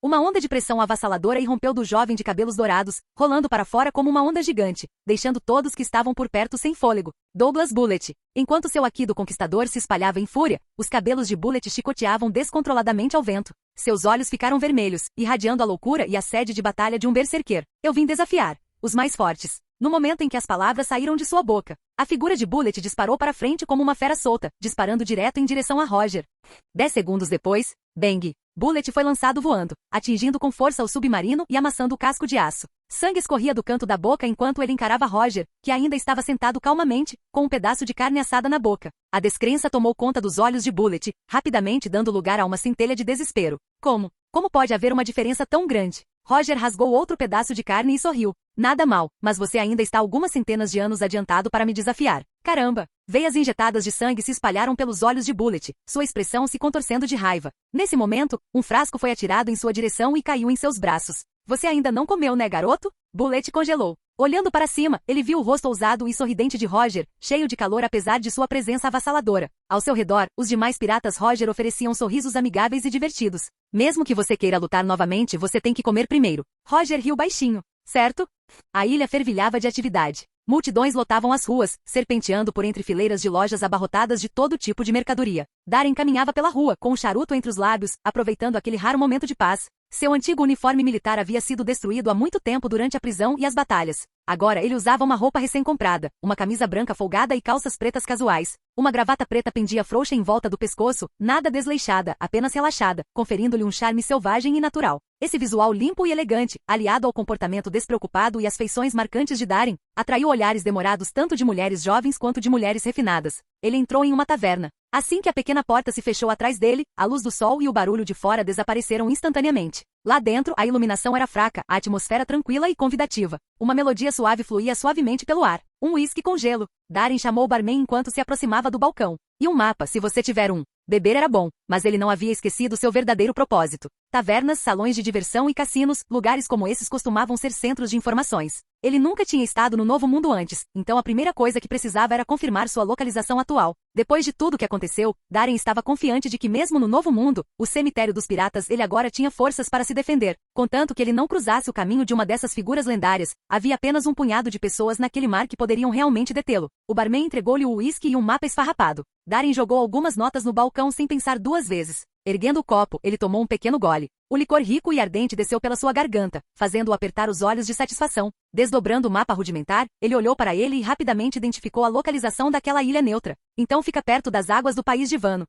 Uma onda de pressão avassaladora irrompeu do jovem de cabelos dourados, rolando para fora como uma onda gigante, deixando todos que estavam por perto sem fôlego. Douglas Bullet. Enquanto seu Aqui do Conquistador se espalhava em fúria, os cabelos de Bullet chicoteavam descontroladamente ao vento. Seus olhos ficaram vermelhos, irradiando a loucura e a sede de batalha de um berserker. Eu vim desafiar os mais fortes. No momento em que as palavras saíram de sua boca, a figura de Bullet disparou para frente como uma fera solta, disparando direto em direção a Roger. 10 segundos depois, bang! Bullet foi lançado voando, atingindo com força o submarino e amassando o casco de aço. Sangue escorria do canto da boca enquanto ele encarava Roger, que ainda estava sentado calmamente, com um pedaço de carne assada na boca. A descrença tomou conta dos olhos de Bullet, rapidamente dando lugar a uma centelha de desespero. Como? Como pode haver uma diferença tão grande? Roger rasgou outro pedaço de carne e sorriu. Nada mal, mas você ainda está algumas centenas de anos adiantado para me desafiar. Caramba! Veias injetadas de sangue se espalharam pelos olhos de Bullet, sua expressão se contorcendo de raiva. Nesse momento, um frasco foi atirado em sua direção e caiu em seus braços. Você ainda não comeu, né, garoto? Bullet congelou. Olhando para cima, ele viu o rosto ousado e sorridente de Roger, cheio de calor apesar de sua presença avassaladora. Ao seu redor, os demais piratas Roger ofereciam sorrisos amigáveis e divertidos. Mesmo que você queira lutar novamente, você tem que comer primeiro. Roger riu baixinho. Certo? A ilha fervilhava de atividade. Multidões lotavam as ruas, serpenteando por entre fileiras de lojas abarrotadas de todo tipo de mercadoria. Darren caminhava pela rua, com um charuto entre os lábios, aproveitando aquele raro momento de paz. Seu antigo uniforme militar havia sido destruído há muito tempo durante a prisão e as batalhas. Agora ele usava uma roupa recém-comprada, uma camisa branca folgada e calças pretas casuais. Uma gravata preta pendia frouxa em volta do pescoço, nada desleixada, apenas relaxada, conferindo-lhe um charme selvagem e natural. Esse visual limpo e elegante, aliado ao comportamento despreocupado e às feições marcantes de Darren, atraiu olhares demorados tanto de mulheres jovens quanto de mulheres refinadas. Ele entrou em uma taverna. Assim que a pequena porta se fechou atrás dele, a luz do sol e o barulho de fora desapareceram instantaneamente. Lá dentro, a iluminação era fraca, a atmosfera tranquila e convidativa. Uma melodia suave fluía suavemente pelo ar. Um uísque com gelo. Darren chamou o barman enquanto se aproximava do balcão. E um mapa, se você tiver um. Beber era bom, mas ele não havia esquecido seu verdadeiro propósito. Tavernas, salões de diversão e cassinos, lugares como esses costumavam ser centros de informações. Ele nunca tinha estado no Novo Mundo antes, então a primeira coisa que precisava era confirmar sua localização atual. Depois de tudo o que aconteceu, Darren estava confiante de que mesmo no Novo Mundo, o cemitério dos piratas, ele agora tinha forças para se defender. Contanto que ele não cruzasse o caminho de uma dessas figuras lendárias, havia apenas um punhado de pessoas naquele mar que poderiam realmente detê-lo. O barman entregou-lhe o uísque e um mapa esfarrapado. Darren jogou algumas notas no balcão sem pensar duas vezes. Erguendo o copo, ele tomou um pequeno gole. O licor rico e ardente desceu pela sua garganta, fazendo-o apertar os olhos de satisfação. Desdobrando o mapa rudimentar, ele olhou para ele e rapidamente identificou a localização daquela ilha neutra. Então fica perto das águas do país de Vano.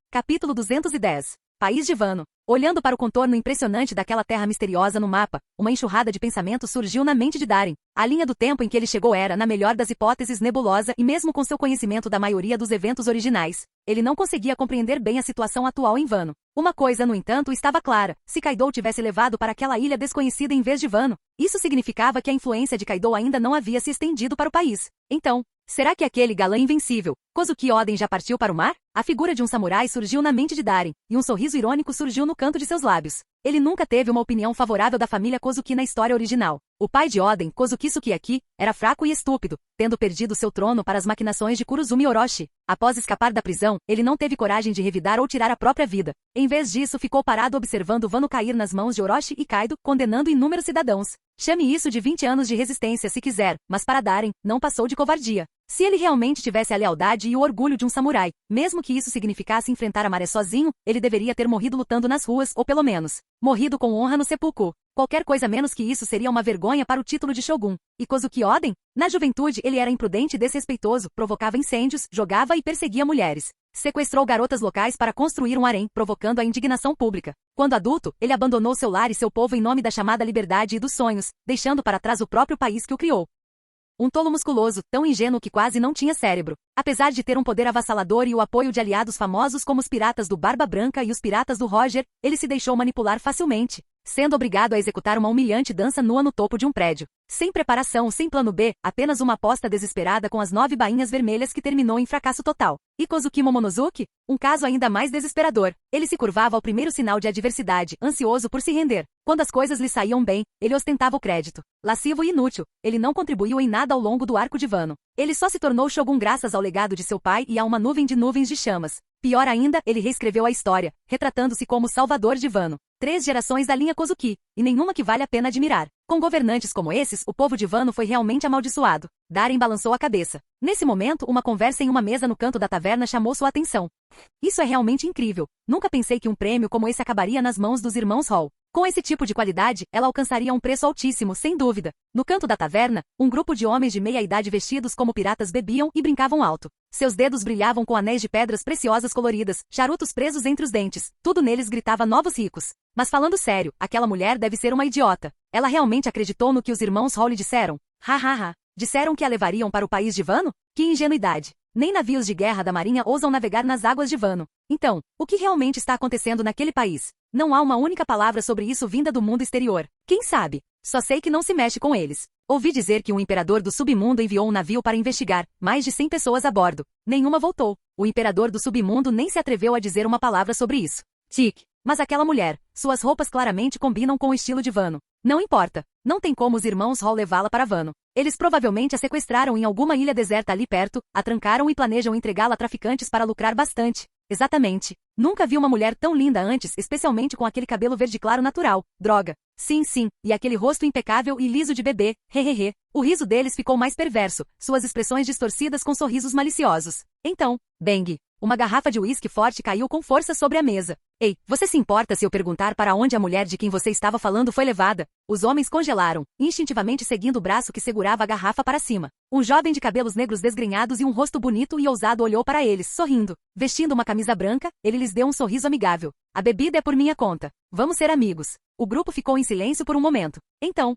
Capítulo 210. País de Vano. Olhando para o contorno impressionante daquela terra misteriosa no mapa, uma enxurrada de pensamentos surgiu na mente de Darren. A linha do tempo em que ele chegou era, na melhor das hipóteses, nebulosa e mesmo com seu conhecimento da maioria dos eventos originais, ele não conseguia compreender bem a situação atual em Vano. Uma coisa, no entanto, estava clara. Se Kaido tivesse levado para aquela ilha desconhecida em vez de Vano, isso significava que a influência de Kaido ainda não havia se estendido para o país. Então, será que aquele galã invencível, Kozuki Oden, já partiu para o mar? A figura de um samurai surgiu na mente de Darren, e um sorriso irônico surgiu no canto de seus lábios. Ele nunca teve uma opinião favorável da família Kozuki na história original. O pai de Oden, Kozuki Sukiyaki, era fraco e estúpido, tendo perdido seu trono para as maquinações de Kurozumi Orochi. Após escapar da prisão, ele não teve coragem de revidar ou tirar a própria vida. Em vez disso, ficou parado observando Wano cair nas mãos de Orochi e Kaido, condenando inúmeros cidadãos. Chame isso de 20 anos de resistência se quiser, mas para Darren, não passou de covardia. Se ele realmente tivesse a lealdade e o orgulho de um samurai, mesmo que isso significasse enfrentar a maré sozinho, ele deveria ter morrido lutando nas ruas ou pelo menos, morrido com honra no sepulcro. Qualquer coisa menos que isso seria uma vergonha para o título de Shogun. E Kozuki Oden? Na juventude ele era imprudente e desrespeitoso, provocava incêndios, jogava e perseguia mulheres. Sequestrou garotas locais para construir um harém, provocando a indignação pública. Quando adulto, ele abandonou seu lar e seu povo em nome da chamada liberdade e dos sonhos, deixando para trás o próprio país que o criou. Um tolo musculoso, tão ingênuo que quase não tinha cérebro. Apesar de ter um poder avassalador e o apoio de aliados famosos como os piratas do Barba Branca e os piratas do Roger, ele se deixou manipular facilmente, sendo obrigado a executar uma humilhante dança nua no topo de um prédio. Sem preparação, sem plano B, apenas uma aposta desesperada com as 9 bainhas vermelhas que terminou em fracasso total. E Kozuki Momonosuke? Um caso ainda mais desesperador. Ele se curvava ao primeiro sinal de adversidade, ansioso por se render. Quando as coisas lhe saíam bem, ele ostentava o crédito. Lascivo e inútil, ele não contribuiu em nada ao longo do arco de Wano. Ele só se tornou Shogun graças ao legado de seu pai e a uma nuvem de nuvens de chamas. Pior ainda, ele reescreveu a história, retratando-se como o salvador de Wano. 3 gerações da linha Kozuki, e nenhuma que vale a pena admirar. Com governantes como esses, o povo de Wano foi realmente amaldiçoado. Darren balançou a cabeça. Nesse momento, uma conversa em uma mesa no canto da taverna chamou sua atenção. Isso é realmente incrível. Nunca pensei que um prêmio como esse acabaria nas mãos dos irmãos Hall. Com esse tipo de qualidade, ela alcançaria um preço altíssimo, sem dúvida. No canto da taverna, um grupo de homens de meia-idade vestidos como piratas bebiam e brincavam alto. Seus dedos brilhavam com anéis de pedras preciosas coloridas, charutos presos entre os dentes. Tudo neles gritava novos ricos. Mas falando sério, aquela mulher deve ser uma idiota. Ela realmente acreditou no que os irmãos Hall lhe disseram? Ha. Disseram que a levariam para o país de Wano? Que ingenuidade. Nem navios de guerra da marinha ousam navegar nas águas de Wano. Então, o que realmente está acontecendo naquele país? Não há uma única palavra sobre isso vinda do mundo exterior. Quem sabe? Só sei que não se mexe com eles. Ouvi dizer que um imperador do submundo enviou um navio para investigar, mais de 100 pessoas a bordo. Nenhuma voltou. O imperador do submundo nem se atreveu a dizer uma palavra sobre isso. Tic. Mas aquela mulher, suas roupas claramente combinam com o estilo de Vano. Não importa. Não tem como os irmãos Hall levá-la para Vano. Eles provavelmente a sequestraram em alguma ilha deserta ali perto, a trancaram e planejam entregá-la a traficantes para lucrar bastante. Exatamente. Nunca vi uma mulher tão linda antes, especialmente com aquele cabelo verde claro natural. Droga. Sim, sim, e aquele rosto impecável e liso de bebê, hehehe. O riso deles ficou mais perverso, suas expressões distorcidas com sorrisos maliciosos. Então, bang! Uma garrafa de uísque forte caiu com força sobre a mesa. Ei, você se importa se eu perguntar para onde a mulher de quem você estava falando foi levada? Os homens congelaram, instintivamente seguindo o braço que segurava a garrafa para cima. Um jovem de cabelos negros desgrenhados e um rosto bonito e ousado olhou para eles, sorrindo. Vestindo uma camisa branca, ele lhes deu um sorriso amigável. A bebida é por minha conta. Vamos ser amigos. O grupo ficou em silêncio por um momento. Então,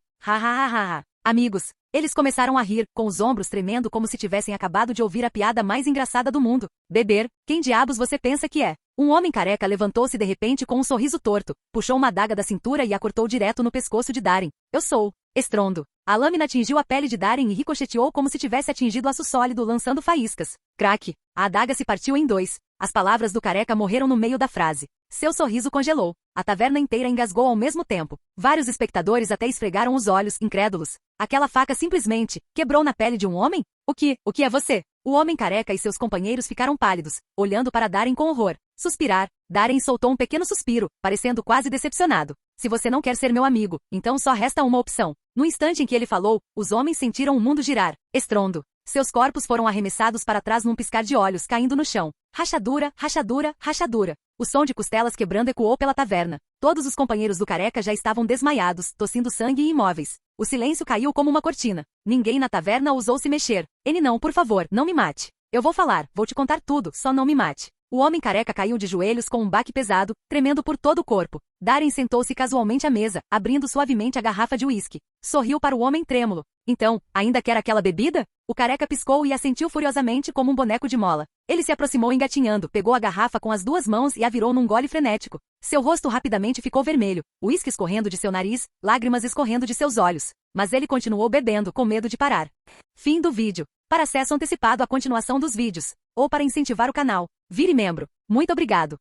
amigos. Eles começaram a rir, com os ombros tremendo como se tivessem acabado de ouvir a piada mais engraçada do mundo. Beber? Quem diabos você pensa que é? Um homem careca levantou-se de repente com um sorriso torto, puxou uma adaga da cintura e a cortou direto no pescoço de Darren. Eu sou. Estrondo. A lâmina atingiu a pele de Darren e ricocheteou como se tivesse atingido aço sólido lançando faíscas. Craque. A adaga se partiu em dois. As palavras do careca morreram no meio da frase. Seu sorriso congelou. A taverna inteira engasgou ao mesmo tempo. Vários espectadores até esfregaram os olhos, incrédulos. Aquela faca simplesmente quebrou na pele de um homem? O que é você? O homem careca e seus companheiros ficaram pálidos, olhando para Darren com horror. Suspirar. Darren soltou um pequeno suspiro, parecendo quase decepcionado. Se você não quer ser meu amigo, então só resta uma opção. No instante em que ele falou, os homens sentiram o mundo girar. Estrondo. Seus corpos foram arremessados para trás num piscar de olhos, caindo no chão. Rachadura, rachadura, rachadura. O som de costelas quebrando ecoou pela taverna. Todos os companheiros do careca já estavam desmaiados, tossindo sangue e imóveis. O silêncio caiu como uma cortina. Ninguém na taverna ousou se mexer. Ele não, por favor, não me mate. Eu vou falar, vou te contar tudo, só não me mate. O homem careca caiu de joelhos com um baque pesado, tremendo por todo o corpo. Darren sentou-se casualmente à mesa, abrindo suavemente a garrafa de uísque. Sorriu para o homem trêmulo. Então, ainda quer aquela bebida? O careca piscou e assentiu furiosamente como um boneco de mola. Ele se aproximou engatinhando, pegou a garrafa com as duas mãos e a virou num gole frenético. Seu rosto rapidamente ficou vermelho, uísque escorrendo de seu nariz, lágrimas escorrendo de seus olhos. Mas ele continuou bebendo, com medo de parar. Fim do vídeo. Para acesso antecipado à continuação dos vídeos, ou para incentivar o canal, vire membro. Muito obrigado.